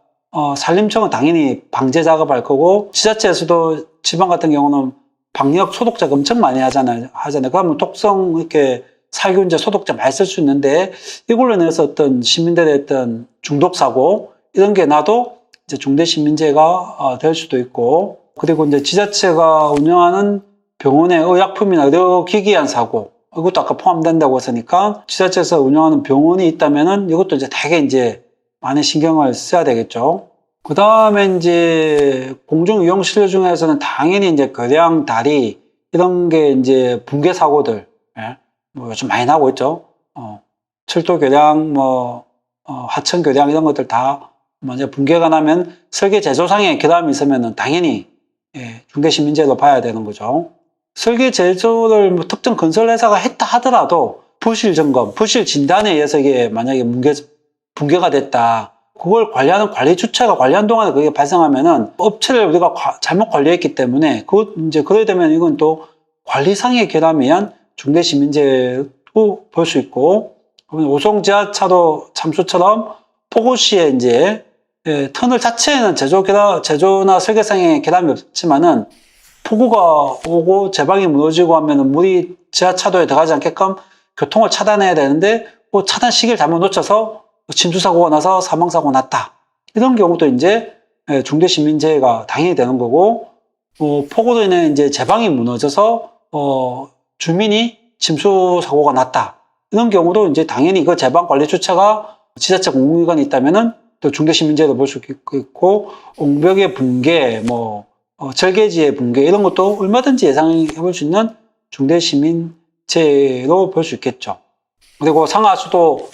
Speaker 1: 산림청은 당연히 방제 작업할 거고, 지자체에서도 지방 같은 경우는 방역 소독제 엄청 많이 하잖아요. 그러면 독성 이렇게 살균제, 소독제 많이 쓸 수 있는데 이걸로 인해서 어떤 시민들의 어떤 중독 사고 이런 게 나도 이제 중대시민재해가 될 수도 있고, 그리고 이제 지자체가 운영하는 병원의 의약품이나 의료기기한 사고, 이것도 아까 포함된다고 했으니까 지자체에서 운영하는 병원이 있다면은 이것도 이제 되게 이제 많이 신경을 써야 되겠죠. 그 다음에 이제 공중이용시설 중에서는 당연히 이제 교량, 다리 이런 게 이제 붕괴 사고들, 뭐 요즘 많이 나고 있죠. 철도 교량, 하천 교량 이런 것들 다 먼저 붕괴가 나면 설계 제조상의 결함이 있으면은 당연히 중대시민재해로 봐야 되는 거죠. 설계 제조를 특정 건설회사가 했다 하더라도 부실 점검, 부실 진단에 의해서 이게 만약에 붕괴가 됐다. 그걸 관리하는 관리 주체가 관리한 동안에 그게 발생하면은 업체를 우리가 잘못 관리했기 때문에 이제 그러게 되면 이건 또 관리상의 결함에 의한 중대시민재해도 볼 수 있고, 오송 지하차도 참수처럼 폭우 시에 이제 터널 자체에는 제조나 설계상의 결함이 없지만은 폭우가 오고 제방이 무너지고 하면은 물이 지하차도에 들어가지 않게끔 교통을 차단해야 되는데 차단 시기를 잘못 놓쳐서 침수사고가 나서 사망사고가 났다. 이런 경우도 이제 중대시민재해가 당연히 되는 거고, 폭우로 인해 이제 제방이 무너져서 주민이 침수사고가 났다. 이런 경우도 이제 당연히 그 제방 관리 주체가 지자체 공공기관이 있다면은 또 중대시민재해로 볼 수 있고, 옹벽의 붕괴, 절개지의 붕괴 이런 것도 얼마든지 예상해 볼 수 있는 중대시민재해로 볼 수 있겠죠. 그리고 상하수도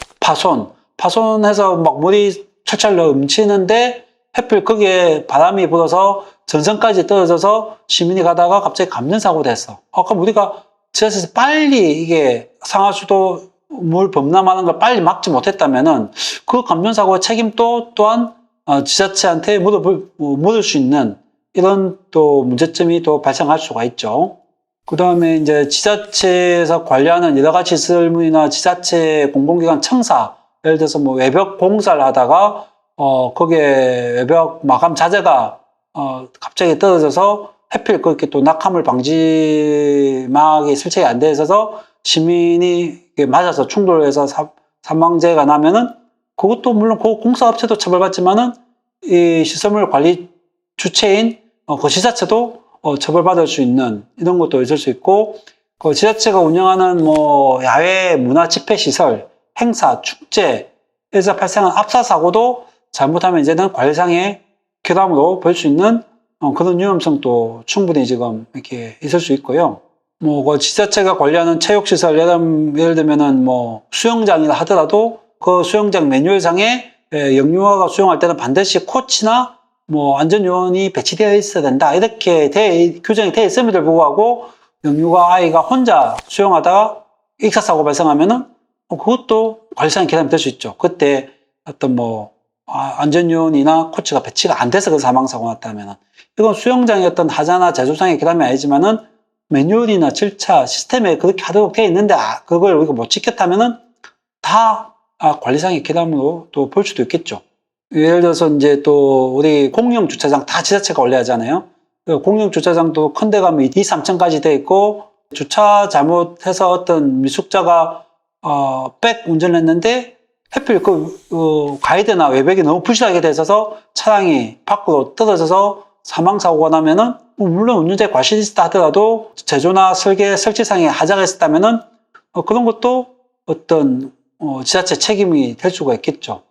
Speaker 1: 파손해서 막 물이 철철 넘치는데 하필 거기에 바람이 불어서 전선까지 떨어져서 시민이 가다가 갑자기 감전사고 됐어. 그럼 우리가 지자체에서 빨리 이게 상하수도 물 범람하는 걸 빨리 막지 못했다면은 그 감전사고의 책임도 또한 지자체한테 물을 수 있는 이런 또 문제점이 또 발생할 수가 있죠. 그 다음에 이제 지자체에서 관리하는 여러 가지 시설물이나 지자체 공공기관 청사, 예를 들어서 외벽 공사를 하다가 거기에 외벽 마감 자재가 갑자기 떨어져서 하필 그렇게 또 낙하물 방지막이 설치가 안 돼 있어서 시민이 맞아서 충돌해서 사망재해가 나면은 그것도 물론 그 공사업체도 처벌받지만은 이 시설물 관리 주체인 그 지자체도 처벌받을 수 있는 이런 것도 있을 수 있고, 그 지자체가 운영하는 야외 문화 집회 시설, 행사, 축제에서 발생한 압사 사고도 잘못하면 이제는 관리상의 결함으로 볼 수 있는 그런 위험성도 충분히 지금 이렇게 있을 수 있고요. 그 지자체가 관리하는 체육시설, 예를 들면은 수영장이라 하더라도 그 수영장 매뉴얼상에 영유아가 수영할 때는 반드시 코치나 안전요원이 배치되어 있어야 된다. 이렇게 규정이 되어 있음에도 불구하고 영유아 아이가 혼자 수영하다가 익사사고 발생하면은 그것도 관리상의 결함이 될 수 있죠. 그때 어떤 안전요원이나 코치가 배치가 안 돼서 그 사망사고가 났다면은 이건 수영장의 어떤 하자나 제조상의 결함이 아니지만은 매뉴얼이나 절차, 시스템에 그렇게 하도록 되어 있는데 그걸 우리가 못 지켰다면은 다 관리상의 결함으로 또 볼 수도 있겠죠. 예를 들어서 이제 또 우리 공영 주차장 다 지자체가 관리하잖아요. 공영 주차장도 큰 데 가면 2, 3층까지 돼 있고, 주차 잘못해서 어떤 미숙자가 백 운전을 했는데 하필 가이드나 외벽이 너무 부실하게 돼 있어서 차량이 밖으로 떨어져서 사망사고가 나면은 물론 운전자의 과실이 있다 하더라도 제조나 설치상에 하자가 있었다면은 그런 것도 어떤 지자체 책임이 될 수가 있겠죠.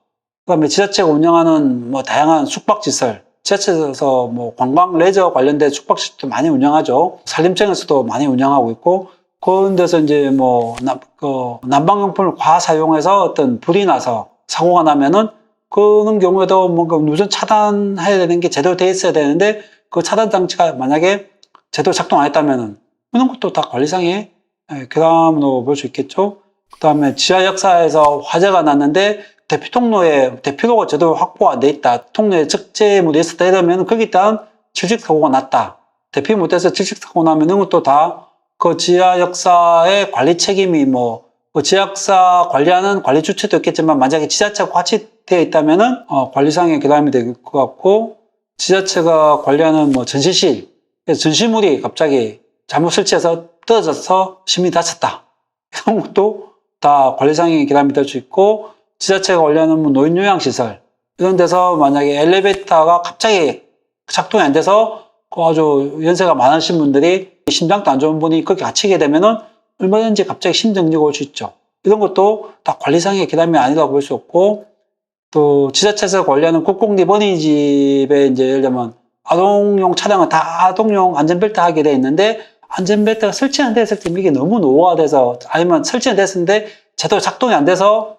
Speaker 1: 그다음에 지자체가 운영하는 다양한 숙박시설, 지자체에서 관광 레저 관련된 숙박시설도 많이 운영하죠. 산림청에서도 많이 운영하고 있고, 그런 데서 이제 뭐, 난방용품을 과다 사용해서 어떤 불이 나서 사고가 나면은 그런 경우에도 뭔가 누전 차단해야 되는 게 제대로 돼 있어야 되는데 그 차단 장치가 만약에 제대로 작동 안 했다면은 그런 것도 다 관리상의 결함으로 볼 수 있겠죠. 그 다음에 지하 역사에서 화재가 났는데 대피 통로에 대피로가 제대로 확보가 안 돼 있다. 통로에 적재물이 있었다. 이러면 거기에 따른 질식사고가 났다. 대피 못해서 질식사고 나면 이런 것도 다 그 지하 역사의 관리 책임이 그 지하 역사 관리하는 관리 주체도 있겠지만 만약에 지자체가 같이 되어 있다면은 관리상의 결함이 될 것 같고 지자체가 관리하는 전시실 전시물이 갑자기 잘못 설치해서 떨어져서 시민이 다쳤다. 이런 것도 다 관리상의 결함이 될 수 있고 지자체가 관리하는 노인요양시설 이런 데서 만약에 엘리베이터가 갑자기 작동이 안 돼서 아주 연세가 많으신 분들이 심장도 안 좋은 분이 거기 갇히게 되면은 얼마든지 갑자기 심정지가 올 수 있죠. 이런 것도 다 관리상의 결함이 아니라고 볼 수 없고 또 지자체에서 관리하는 국공립 어린이집에 이제 예를 들면 아동용 차량은 다 아동용 안전벨트 하게 돼 있는데 안전벨트가 설치 안 됐을 때 이게 너무 노후화돼서 아니면 설치는 됐는데 제대로 작동이 안 돼서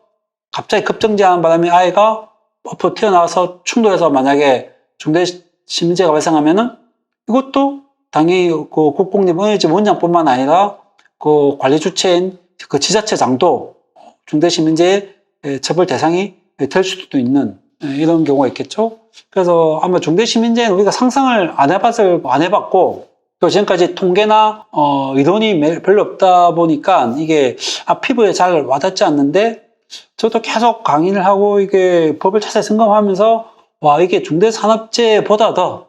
Speaker 1: 갑자기 급정지하는 바람에 아이가 앞으로 튀어나와서 충돌해서 만약에 중대 심리재가 발생하면은 이것도 당연히 그 국공립 어린이집 원장뿐만 아니라 그 관리 주체인 그 지자체장도 중대 심리재 처벌 대상이 될 수도 있는 이런 경우가 있겠죠. 그래서 아마 중대 심리재는 우리가 상상을 안 해봤고 또 지금까지 통계나 이론이 별로 없다 보니까 이게 피부에 잘 와닿지 않는데 저도 계속 강의를 하고 이게 법을 자세히 점검하면서 와 이게 중대산업재해보다도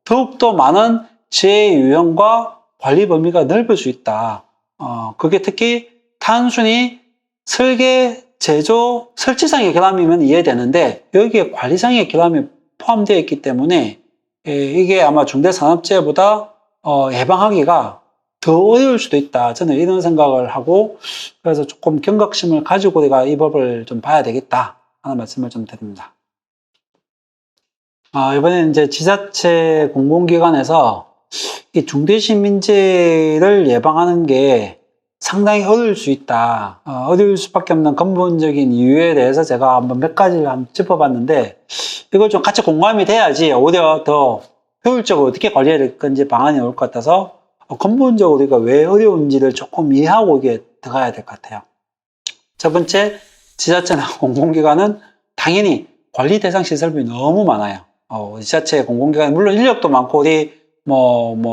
Speaker 1: 더욱더 많은 재해 유형과 관리 범위가 넓을 수 있다. 그게 특히 단순히 설계, 제조, 설치상의 결함이면 이해되는데 여기에 관리상의 결함이 포함되어 있기 때문에 이게 아마 중대산업재해보다 예방하기가 더 어려울 수도 있다. 저는 이런 생각을 하고 그래서 조금 경각심을 가지고 우리가 이 법을 좀 봐야 되겠다 하는 말씀을 좀 드립니다. 이번에는 이제 지자체 공공기관에서 이 중대시민재해를 예방하는 게 상당히 어려울 수 있다. 어려울 수밖에 없는 근본적인 이유에 대해서 제가 한번 몇 가지를 한번 짚어봤는데 이걸 좀 같이 공감이 돼야지 오히려 더 효율적으로 어떻게 관리해야 될 건지 방안이 나올 것 같아서 근본적으로 우리가 왜 어려운지를 조금 이해하고 이게 들어가야 될 것 같아요. 첫 번째, 지자체나 공공기관은 당연히 관리 대상 시설물이 너무 많아요. 지자체 공공기관 물론 인력도 많고 우리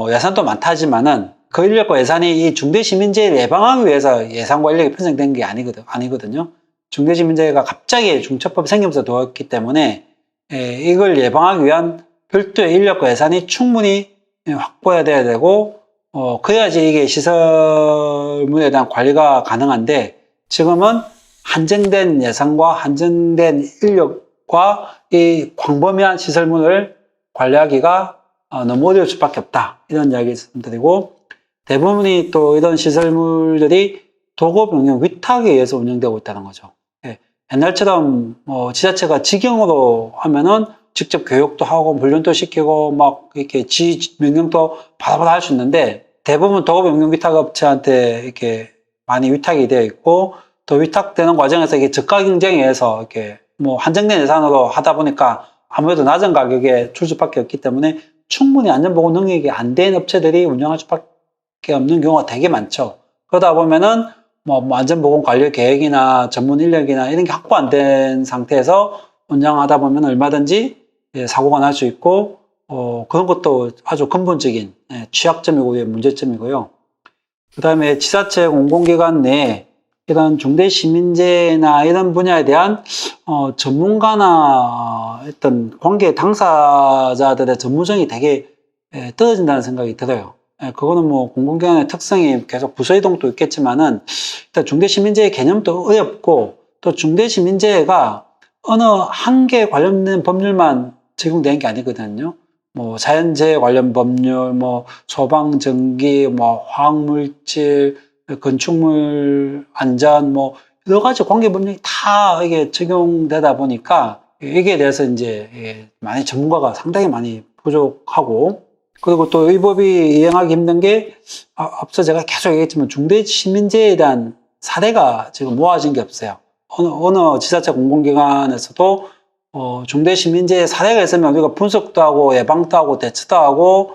Speaker 1: 예산도 많다지만은 그 인력과 예산이 이 중대시민재해를 예방하기 위해서 예산과 인력이 편성된 게 아니거든요. 중대시민재해가 갑자기 중처법이 생기면서 되었기 때문에 이걸 예방하기 위한 별도의 인력과 예산이 충분히 확보해야 돼야 되고 그래야지 이게 시설물에 대한 관리가 가능한데 지금은 한정된 예산과 한정된 인력과 이 광범위한 시설물을 관리하기가 너무 어려울 수밖에 없다. 이런 이야기 말씀드리고 대부분이 또 이런 시설물들이 도급 운영 위탁에 의해서 운영되고 있다는 거죠. 옛날처럼 지자체가 직영으로 하면은 직접 교육도 하고 훈련도 시키고 막 이렇게 명령도 바라바라 할 수 있는데 대부분 도급 운영 위탁 업체한테 이렇게 많이 위탁이 되어 있고 또 위탁되는 과정에서 이게 저가 경쟁에 의해서 이렇게 한정된 예산으로 하다 보니까 아무래도 낮은 가격에 줄 수밖에 없기 때문에 충분히 안전보건 능력이 안 된 업체들이 운영할 수밖에 없는 경우가 되게 많죠. 그러다 보면은 안전보건 관리 계획이나 전문 인력이나 이런 게 확보 안 된 상태에서 운영하다 보면 얼마든지 사고가 날 수 있고 그런 것도 아주 근본적인 취약점이고 문제점이고요. 그 다음에 지자체 공공기관 내에 이런 중대시민재해나 이런 분야에 대한 전문가나 어떤 관계 당사자들의 전문성이 되게 떨어진다는 생각이 들어요. 그거는 공공기관의 특성이 계속 부서이동도 있겠지만은 일단 중대시민재해 개념도 어렵고 또 중대시민재해가 어느 한 개 관련된 법률만 적용되는 게 아니거든요. 자연재해 관련 법률, 소방, 전기, 화학물질, 건축물 안전, 여러 가지 관계 법령이 다 이게 적용되다 보니까 여기에 대해서 이제 많이 전문가가 상당히 많이 부족하고 그리고 또 이 법이 이행하기 힘든 게, 앞서 제가 계속 얘기했지만 중대시민재해에 대한 사례가 지금 모아진 게 없어요. 어느 지자체 공공기관에서도 중대시민재해 사례가 있으면 우리가 분석도 하고 예방도 하고 대처도 하고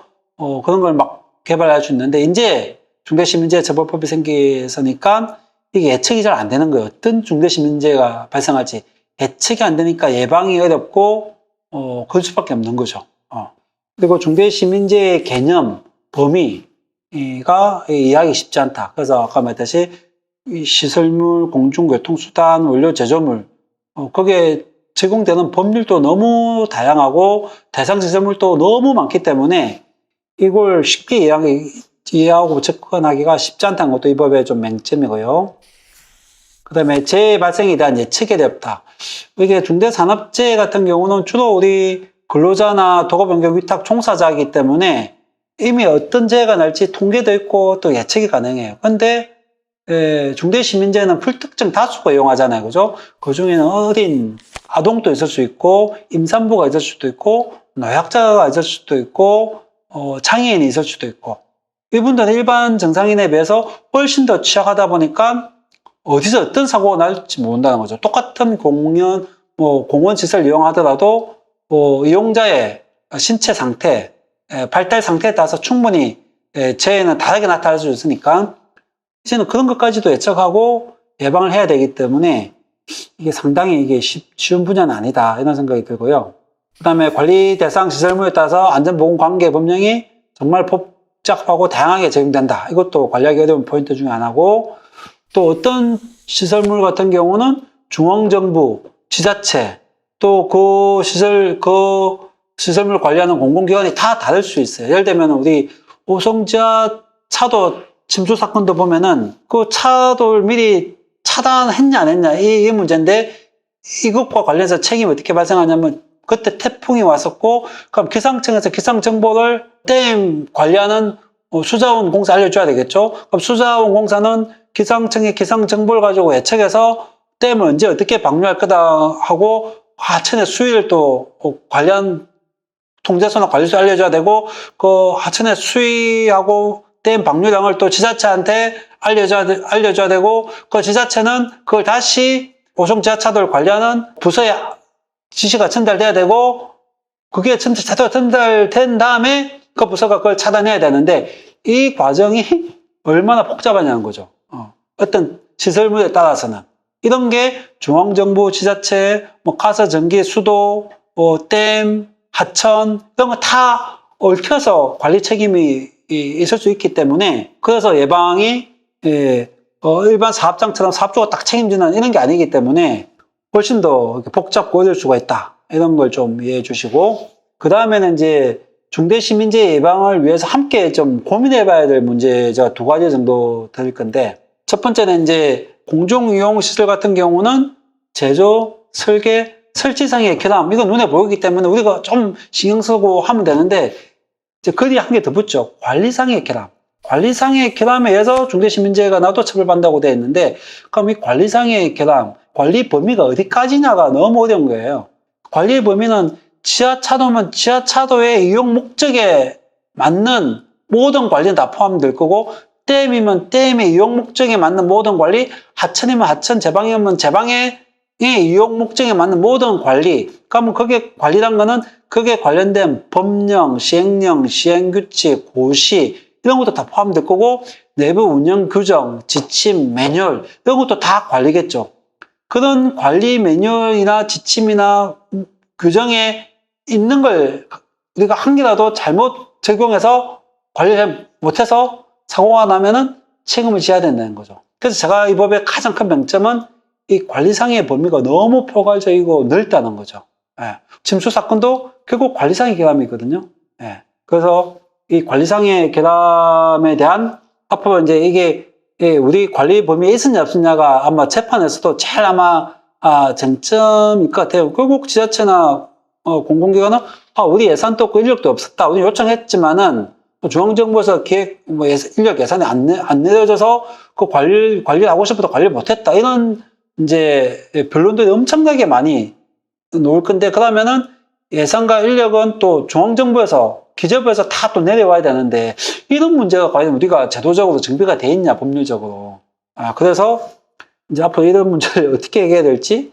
Speaker 1: 그런 걸 막 개발할 수 있는데, 이제 중대시민재해 처벌법이 생기서니까 이게 예측이 잘 안 되는 거예요. 어떤 중대시민재해가 발생할지 예측이 안 되니까 예방이 어렵고 그럴 수밖에 없는 거죠. 그리고 중대시민재해 개념, 범위가 이해하기 쉽지 않다. 그래서 아까 말했듯이 시설물, 공중교통수단, 원료 제조물, 거기에 제공되는 법률도 너무 다양하고 대상시설물도 너무 많기 때문에 이걸 쉽게 이해하고 접근하기가 쉽지 않다는 것도 이 법의 좀 맹점이고요. 그 다음에 재해 발생에 대한 예측이 어렵다. 이게 중대산업재해 같은 경우는 주로 우리 근로자나 도급변경 위탁 종사자이기 때문에 이미 어떤 재해가 날지 통계도 있고 또 예측이 가능해요. 근데 중대시민재해는 불특정 다수가 이용하잖아요. 그죠? 그 중에는 어린 아동도 있을 수 있고, 임산부가 있을 수도 있고, 노약자가 있을 수도 있고, 장애인이 있을 수도 있고, 이분들은 일반 정상인에 비해서 훨씬 더 취약하다 보니까 어디서 어떤 사고가 날지 모른다는 거죠. 똑같은 공원 시설 이용하더라도 이용자의 신체 상태, 발달 상태에 따라서 충분히 재해는 다르게 나타날 수 있으니까 이제는 그런 것까지도 예측하고 예방을 해야 되기 때문에 이게 상당히 쉬운 분야는 아니다, 이런 생각이 들고요. 그 다음에 관리 대상 시설물에 따라서 안전보건관계 법령이 정말 복잡하고 다양하게 적용된다. 이것도 관리하기 어려운 포인트 중에 하나고, 또 어떤 시설물 같은 경우는 중앙정부, 지자체, 또 그 시설물 관리하는 공공기관이 다 다를 수 있어요. 예를 들면 우리 오송지하 차도 침수 사건도 보면은 그 차도를 미리 차단했냐 안 했냐 이 문제인데, 이것과 관련해서 책임이 어떻게 발생하냐면 그때 태풍이 왔었고, 그럼 기상청에서 기상정보를 댐 관리하는 수자원 공사 알려줘야 되겠죠. 그럼 수자원 공사는 기상청의 기상정보를 가지고 예측해서 댐을 언제 어떻게 방류할 거다 하고 하천의 수위를 또 관련 통제소나 관리소 알려줘야 되고, 그 하천의 수위하고 댐 방류량을 또 지자체한테 알려줘야 되고, 그 지자체는 그걸 다시 오송 지하차도를 관리하는 부서에 지시가 전달돼야 되고, 그게 제대로 전달된 다음에 그 부서가 그걸 차단해야 되는데, 이 과정이 얼마나 복잡하냐는 거죠. 어떤 시설물에 따라서는. 이런 게 중앙정부, 지자체, 가서 전기, 수도, 댐, 하천, 이런 거 다 얽혀서 관리 책임이 있을 수 있기 때문에, 그래서 예방이 일반 사업장처럼 사업주가 딱 책임지는 이런 게 아니기 때문에 훨씬 더 복잡고 어려울 수가 있다. 이런 걸 좀 이해해 주시고, 그 다음에는 이제 중대시민재해 예방을 위해서 함께 좀 고민해 봐야 될 문제 제가 2가지 정도 드릴 건데, 첫 번째는 이제 공중이용시설 같은 경우는 제조, 설계, 설치상의 결함, 이거 눈에 보이기 때문에 우리가 좀 신경 쓰고 하면 되는데, 이제 글이 한 개 더 붙죠. 관리상의 결함. 관리상의 결함에 의해서 중대시민재해가 나도 처벌받는다고 되어 있는데, 그럼 이 관리상의 결함, 관리 범위가 어디까지냐가 너무 어려운 거예요. 관리 범위는 지하차도면 지하차도의 이용 목적에 맞는 모든 관리는 다 포함될 거고, 댐이면 댐의 이용 목적에 맞는 모든 관리, 하천이면 하천, 제방이면 제방의 이용 목적에 맞는 모든 관리. 그러면 그게 관리란 거는 그게 관련된 법령, 시행령, 시행규칙, 고시 이런 것도 다 포함될 거고, 내부 운영 규정, 지침, 매뉴얼 이런 것도 다 관리겠죠. 그런 관리 매뉴얼이나 지침이나 규정에 있는 걸 우리가 한 개라도 잘못 적용해서 관리를 못해서 사고가 나면은 책임을 져야 된다는 거죠. 그래서 제가 이 법의 가장 큰 명점은 이 관리상의 범위가 너무 포괄적이고 넓다는 거죠. 침수 사건도 결국 관리상의 결함이거든요. 그래서 이 관리상의 결함에 대한 앞으로 이제 이게 우리 관리 범위에 있었냐 없었냐가 아마 재판에서도 제일 아마 쟁점일 것 같아요. 결국 지자체나 공공기관은 우리 예산도 없고 인력도 없었다. 우리 요청했지만은 중앙정부에서 기획 인력 예산이 안 내려져서 그 관리를 하고 싶어도 관리를 못했다. 이런 이제 변론들이 엄청나게 많이 나올 건데, 그러면은 예산과 인력은 또 중앙정부에서 기재부에서 다 또 내려와야 되는데 이런 문제가 과연 우리가 제도적으로 정비가 돼 있냐, 법률적으로. 그래서 이제 앞으로 이런 문제를 어떻게 해결해야 될지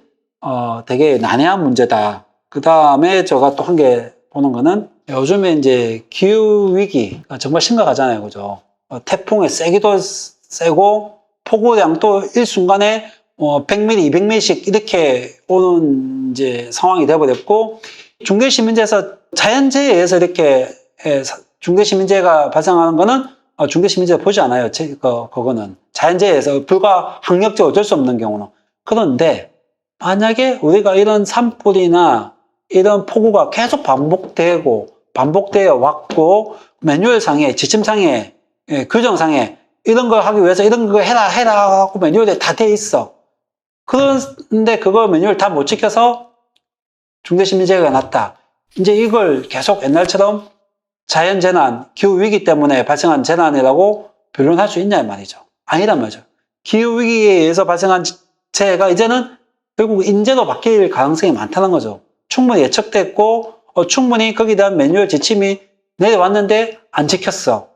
Speaker 1: 되게 난해한 문제다. 그 다음에 제가 또 한 개 보는 거는 요즘에 이제 기후위기 정말 심각하잖아요. 그죠? 태풍의 세기도 세고 폭우량도 일순간에 100mm, 200mm씩 이렇게 오는 이제 상황이 되어버렸고, 중대시민재에서 자연재해에 의해서 이렇게 중대시민재해가 발생하는 거는 중대시민재해 보지 않아요. 그거는 자연재해에서 불가 학력적으로 어쩔 수 없는 경우는. 그런데 만약에 우리가 이런 산불이나 이런 폭우가 계속 반복되어 왔고, 매뉴얼상에, 지침상에, 규정상에 이런 걸 하기 위해서 이런 거 해라 하고 매뉴얼에 다 돼 있어. 그런데 그거 매뉴얼 다 못 지켜서 중대시민재해가 났다. 이제 이걸 계속 옛날처럼 자연재난, 기후위기 때문에 발생한 재난이라고 변론할 수 있냐 이 말이죠. 아니란 말이죠. 기후위기에 의해서 발생한 재해가 이제는 결국 인재로 바뀔 가능성이 많다는 거죠. 충분히 예측됐고 충분히 거기에 대한 매뉴얼 지침이 내려왔는데 안 지켰어.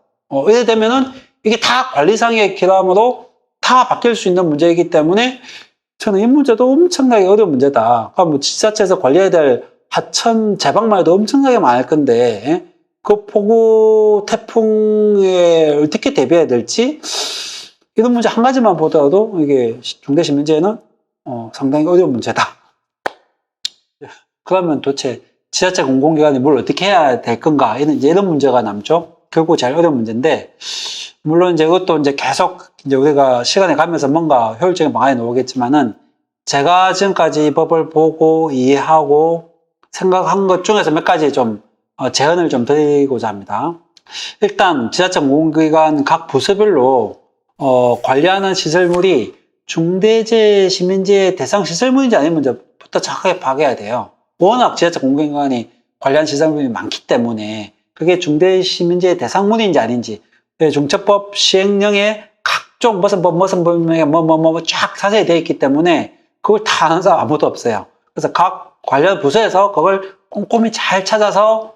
Speaker 1: 이래 되면은 이게 다 관리상의 결함으로 다 바뀔 수 있는 문제이기 때문에 저는 이 문제도 엄청나게 어려운 문제다. 그러니까 뭐 지자체에서 관리해야 될 하천 제방만 해도 엄청나게 많을 건데 그 폭우 태풍에 어떻게 대비해야 될지 이런 문제 한 가지만 보더라도 이게 중대시민재해는 상당히 어려운 문제다. 그러면 도대체 지자체 공공기관이 뭘 어떻게 해야 될 건가? 이런 문제가 남죠. 결국 제일 어려운 문제인데, 물론 이제 이것도 이제 계속 이제 우리가 시간이 가면서 뭔가 효율적인 방안이 나오겠지만은, 제가 지금까지 법을 보고 이해하고 생각한 것 중에서 몇 가지 좀 제언을 좀 드리고자 합니다. 일단 지자체 공공기관 각 부서별로 관리하는 시설물이 중대재해 시민재해 대상 시설물인지 아닌지부터 정확하게 파악해야 돼요. 워낙 지자체 공공기관이 관리하는 시설물이 많기 때문에 그게 중대시민재해 대상물인지 아닌지, 중처법 시행령에 각종 무슨 법령에 쫙 자세히 되어 있기 때문에 그걸 다 아는 사람 아무도 없어요. 그래서 각 관련 부서에서 그걸 꼼꼼히 잘 찾아서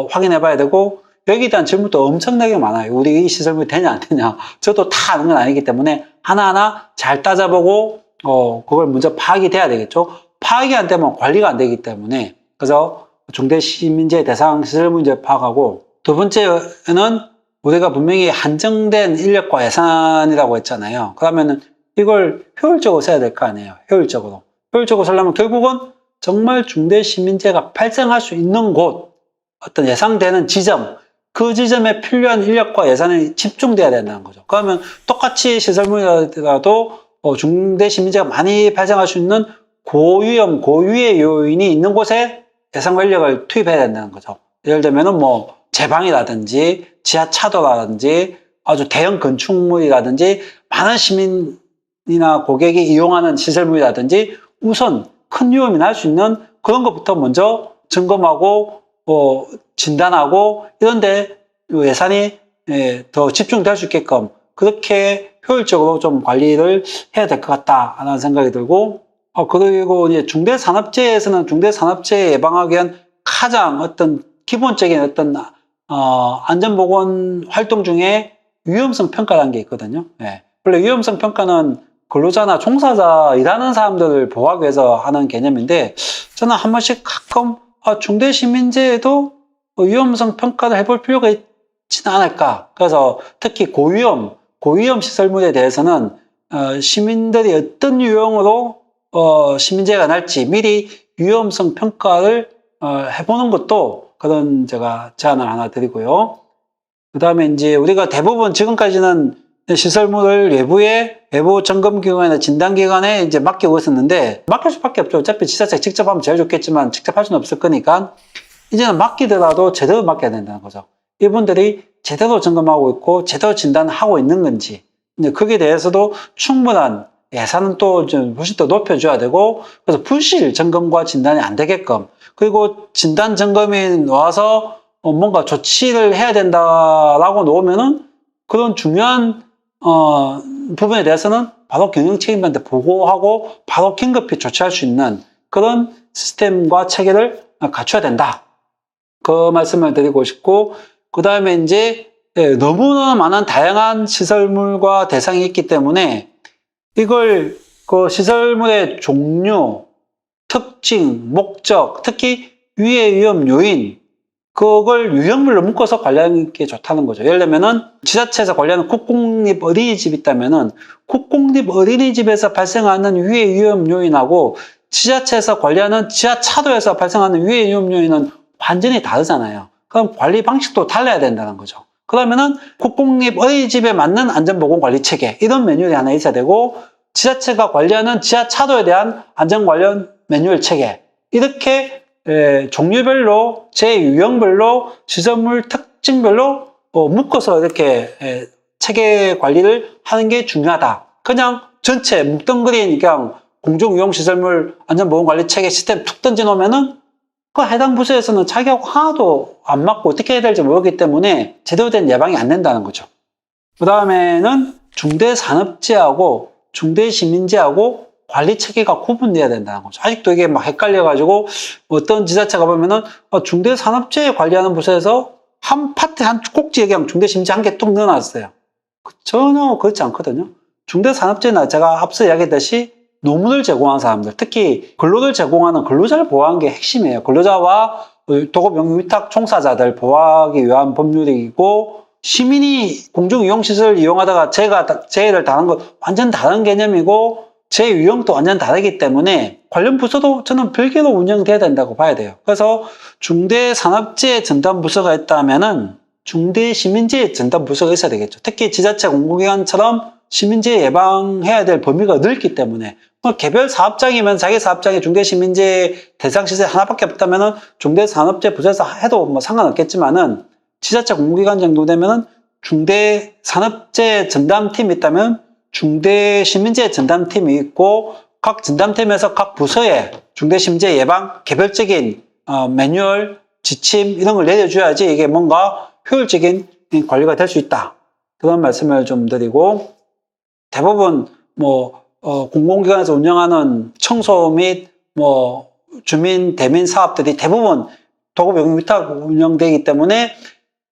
Speaker 1: 확인해 봐야 되고, 여기에 대한 질문도 엄청나게 많아요. 우리 이 시설물이 되냐 안 되냐. 저도 다 아는 건 아니기 때문에 하나하나 잘 따져보고 그걸 먼저 파악이 돼야 되겠죠. 파악이 안 되면 관리가 안 되기 때문에, 그래서 중대시민재해 대상 시설 문제 파악하고, 두 번째는 우리가 분명히 한정된 인력과 예산이라고 했잖아요. 그러면은 이걸 효율적으로 써야 될 거 아니에요. 효율적으로 쓰려면 결국은 정말 중대시민재해가 발생할 수 있는 곳, 어떤 예상되는 지점, 그 지점에 필요한 인력과 예산이 집중돼야 된다는 거죠. 그러면 똑같이 시설물이라도 중대시민재해가 많이 발생할 수 있는 고위험, 고유의 요인이 있는 곳에 예산과 인력을 투입해야 된다는 거죠. 예를 들면은 뭐 제방이라든지 지하차도라든지 아주 대형 건축물이라든지 많은 시민이나 고객이 이용하는 시설물이라든지 우선 큰 위험이 날 수 있는 그런 것부터 먼저 점검하고 진단하고 이런데 예산이 더 집중될 수 있게끔 그렇게 효율적으로 좀 관리를 해야 될 것 같다라는 생각이 들고, 그리고 이제 중대산업재해에서는 중대산업재해 예방하기 위한 가장 어떤 기본적인 어떤 안전보건 활동 중에 위험성 평가라는 게 있거든요. 원래 위험성 평가는 근로자나 종사자 일하는 사람들을 보호하기 위해서 하는 개념인데, 저는 한 번씩 가끔 중대시민재해도 위험성 평가를 해볼 필요가 있지는 않을까. 그래서 특히 고위험 시설물에 대해서는 시민들이 어떤 유형으로 시민재해가 날지 미리 위험성 평가를 해보는 것도 그런 제가 제안을 하나 드리고요. 그 다음에 이제 우리가 대부분 지금까지는 시설물을 외부 점검기관이나 진단기관에 이제 맡기고 있었는데, 맡길 수밖에 없죠. 어차피 지자체 직접 하면 제일 좋겠지만 직접 할 수는 없을 거니까 이제는 맡기더라도 제대로 맡겨야 된다는 거죠. 이분들이 제대로 점검하고 있고 제대로 진단하고 있는 건지, 이제 거기에 대해서도 충분한 예산은 또 좀 훨씬 더 높여줘야 되고, 그래서 불실 점검과 진단이 안 되게끔, 그리고 진단 점검이 와서 뭔가 조치를 해야 된다라고 놓으면은 그런 중요한 부분에 대해서는 바로 경영책임자한테 보고하고 바로 긴급히 조치할 수 있는 그런 시스템과 체계를 갖춰야 된다. 그 말씀을 드리고 싶고, 그 다음에 이제 너무나 많은 다양한 시설물과 대상이 있기 때문에 이걸 그 시설물의 종류, 특징, 목적, 특히 위해 위험 요인, 그걸 유형별로 묶어서 관리하는 게 좋다는 거죠. 예를 들면은 지자체에서 관리하는 국공립 어린이집이 있다면은 국공립 어린이집에서 발생하는 위해 위험 요인하고 지자체에서 관리하는 지하차도에서 발생하는 위해 위험 요인은 완전히 다르잖아요. 그럼 관리 방식도 달라야 된다는 거죠. 그러면은 국공립 어린이집에 맞는 안전보건관리 체계, 이런 매뉴얼이 하나 있어야 되고, 지자체가 관리하는 지하차도에 대한 안전 관련 매뉴얼 체계, 이렇게 종류별로, 제 유형별로, 시설물 특징별로 묶어서 이렇게 체계 관리를 하는 게 중요하다. 그냥 전체 뭉뚱그린 그냥 공중유용시설물 안전보건관리 체계 시스템 툭 던져놓으면은 그 해당 부서에서는 자기하고 하나도 안 맞고 어떻게 해야 될지 모르기 때문에 제대로 된 예방이 안 된다는 거죠. 그 다음에는 중대산업재하고 중대시민재하고 관리 체계가 구분돼야 된다는 거죠. 아직도 이게 막 헷갈려가지고 어떤 지자체가 보면은 중대산업재 관리하는 부서에서 한 파트, 한 꼭지에 그냥 중대시민재 한 개 뚝 넣어놨어요. 전혀 그렇지 않거든요. 중대산업재는 제가 앞서 이야기했듯이 노무를 제공하는 사람들, 특히 근로를 제공하는 근로자를 보호하는 게 핵심이에요. 근로자와 도급영유위탁 종사자들 보호하기 위한 법률이고, 시민이 공중유용시설을 이용하다가 재해를 당한 건 완전 다른 개념이고, 재 유형도 완전 다르기 때문에 관련 부서도 저는 별개로 운영돼야 된다고 봐야 돼요. 그래서 중대산업재해 전담부서가 있다면은 중대시민재해 전담부서가 있어야 되겠죠. 특히 지자체 공공기관처럼 시민재해 예방해야 될 범위가 넓기 때문에 개별 사업장이면 자기 사업장에 중대시민재해 대상시설 하나밖에 없다면은 중대산업재해 부서에서 해도 뭐 상관없겠지만은 지자체 공공기관 정도 되면은 중대산업재해 전담팀이 있다면 중대시민재해 전담팀이 있고, 각 전담팀에서 각 부서에 중대시민재해 예방 개별적인 매뉴얼, 지침 이런 걸 내려줘야지 이게 뭔가 효율적인 관리가 될 수 있다. 그런 말씀을 좀 드리고, 대부분 공공기관에서 운영하는 청소 및 주민 대민 사업들이 대부분 도급영유위탁 운영되기 때문에,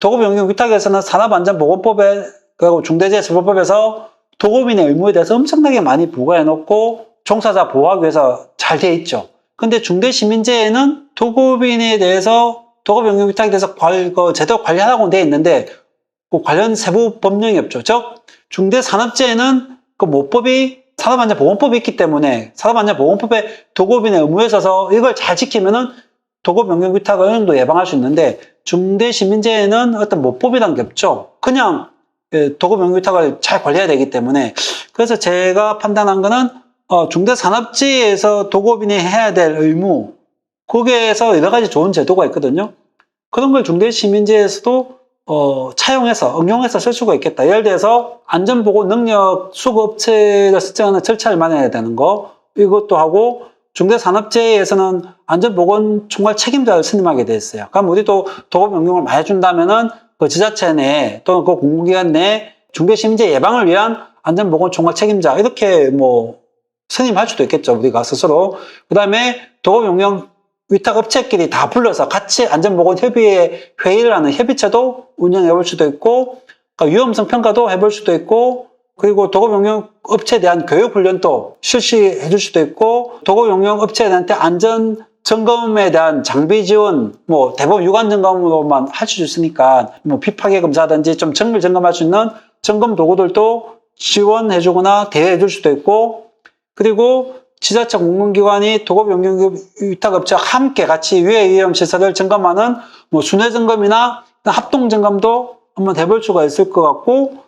Speaker 1: 도급영유위탁에서는 산업안전보건법에 그리고 중대재해처벌법에서 도급인의 의무에 대해서 엄청나게 많이 부과해놓고 종사자 보호하기 위해서 잘 돼 있죠. 근데 중대시민재해는 도급인에 대해서, 도급영유위탁에 대해서 제대로 관리하라고 돼 있는데 그 관련 세부 법령이 없죠. 즉 중대산업재해는 그 모법이 산업안전보건법이 있기 때문에 산업안전보건법에 도급인의 의무에 있어서 이걸 잘 지키면은 도급영유위탁을 어느 정도 예방할 수 있는데, 중대시민재해는 어떤 모법이란 게 없죠. 그냥 도급영유위탁을 잘 관리해야 되기 때문에, 그래서 제가 판단한 거는 중대산업재해에서 도급인이 해야 될 의무, 거기에서 여러 가지 좋은 제도가 있거든요. 그런 걸 중대시민재해에서도 차용해서 응용해서 쓸 수가 있겠다. 예를 들어서 안전보건 능력 수급업체를 설정하는 절차를 마련해야 되는 거, 이것도 하고, 중대산업재해에서는 안전보건 총괄 책임자를 선임하게 돼 있어요. 그럼 우리도 도급 응용을 많이 해준다면은 그 지자체 내 또는 그 공공기관 내 중대시민재해 예방을 위한 안전보건 총괄 책임자, 이렇게 선임할 수도 있겠죠, 우리가 스스로. 그 다음에 도급용역 위탁업체끼리 다 불러서 같이 안전보건 협의회 회의를 하는 협의체도 운영해 볼 수도 있고, 그러니까 위험성 평가도 해볼 수도 있고, 그리고 도급용역 업체에 대한 교육훈련도 실시해 줄 수도 있고, 도급용역 업체한테 안전 점검에 대한 장비 지원, 대부분 유관 점검으로만 할 수 있으니까, 비파괴 검사든지 좀 정밀 점검할 수 있는 점검 도구들도 지원해 주거나 대여해 줄 수도 있고, 그리고 지자체 공공기관이 도급용역위탁업체와 함께 같이 위해 위험 시설을 점검하는 순회 점검이나 합동 점검도 한번 해볼 수가 있을 것 같고,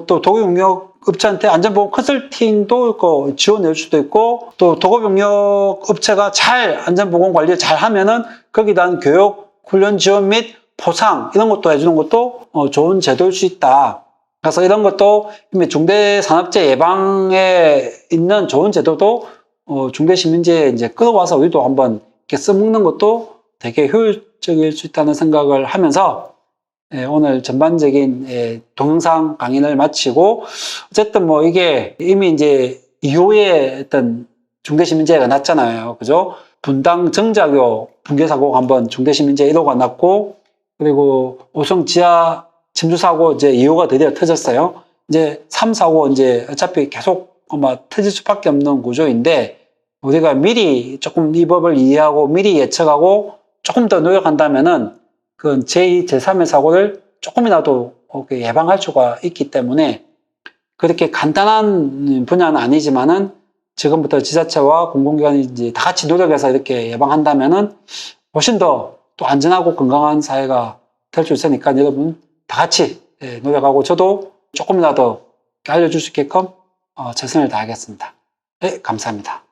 Speaker 1: 또 도급용역업체한테 안전보건 컨설팅도 지원해 줄 수도 있고, 또 도급용역업체가 잘 안전보건 관리를 잘 하면은 거기에 대한 교육, 훈련 지원 및 포상 이런 것도 해주는 것도 좋은 제도일 수 있다. 그래서 이런 것도 이미 중대산업재해 예방에 있는 좋은 제도도 중대시민재해 이제 끌어와서 우리도 한번 이렇게 써먹는 것도 되게 효율적일 수 있다는 생각을 하면서 오늘 전반적인 동영상 강의를 마치고, 어쨌든 이게 이미 이제 이후에 어떤 중대시민재해가 났잖아요. 그죠? 분당 정작교 붕괴사고가 한번 중대시민재해 1호가 났고, 그리고 오송 지하 침수사고 이제 2호가 드디어 터졌어요. 이제 3, 4호 이제 어차피 계속 아마 터질 수밖에 없는 구조인데, 우리가 미리 조금 이 법을 이해하고 미리 예측하고 조금 더 노력한다면은 그 제2, 제3의 사고를 조금이라도 예방할 수가 있기 때문에 그렇게 간단한 분야는 아니지만은 지금부터 지자체와 공공기관이 이제 다 같이 노력해서 이렇게 예방한다면은 훨씬 더 또 안전하고 건강한 사회가 될 수 있으니까 여러분 다 같이 노력하고 저도 조금이라도 알려줄 수 있게끔 최선을 다하겠습니다. 네, 감사합니다.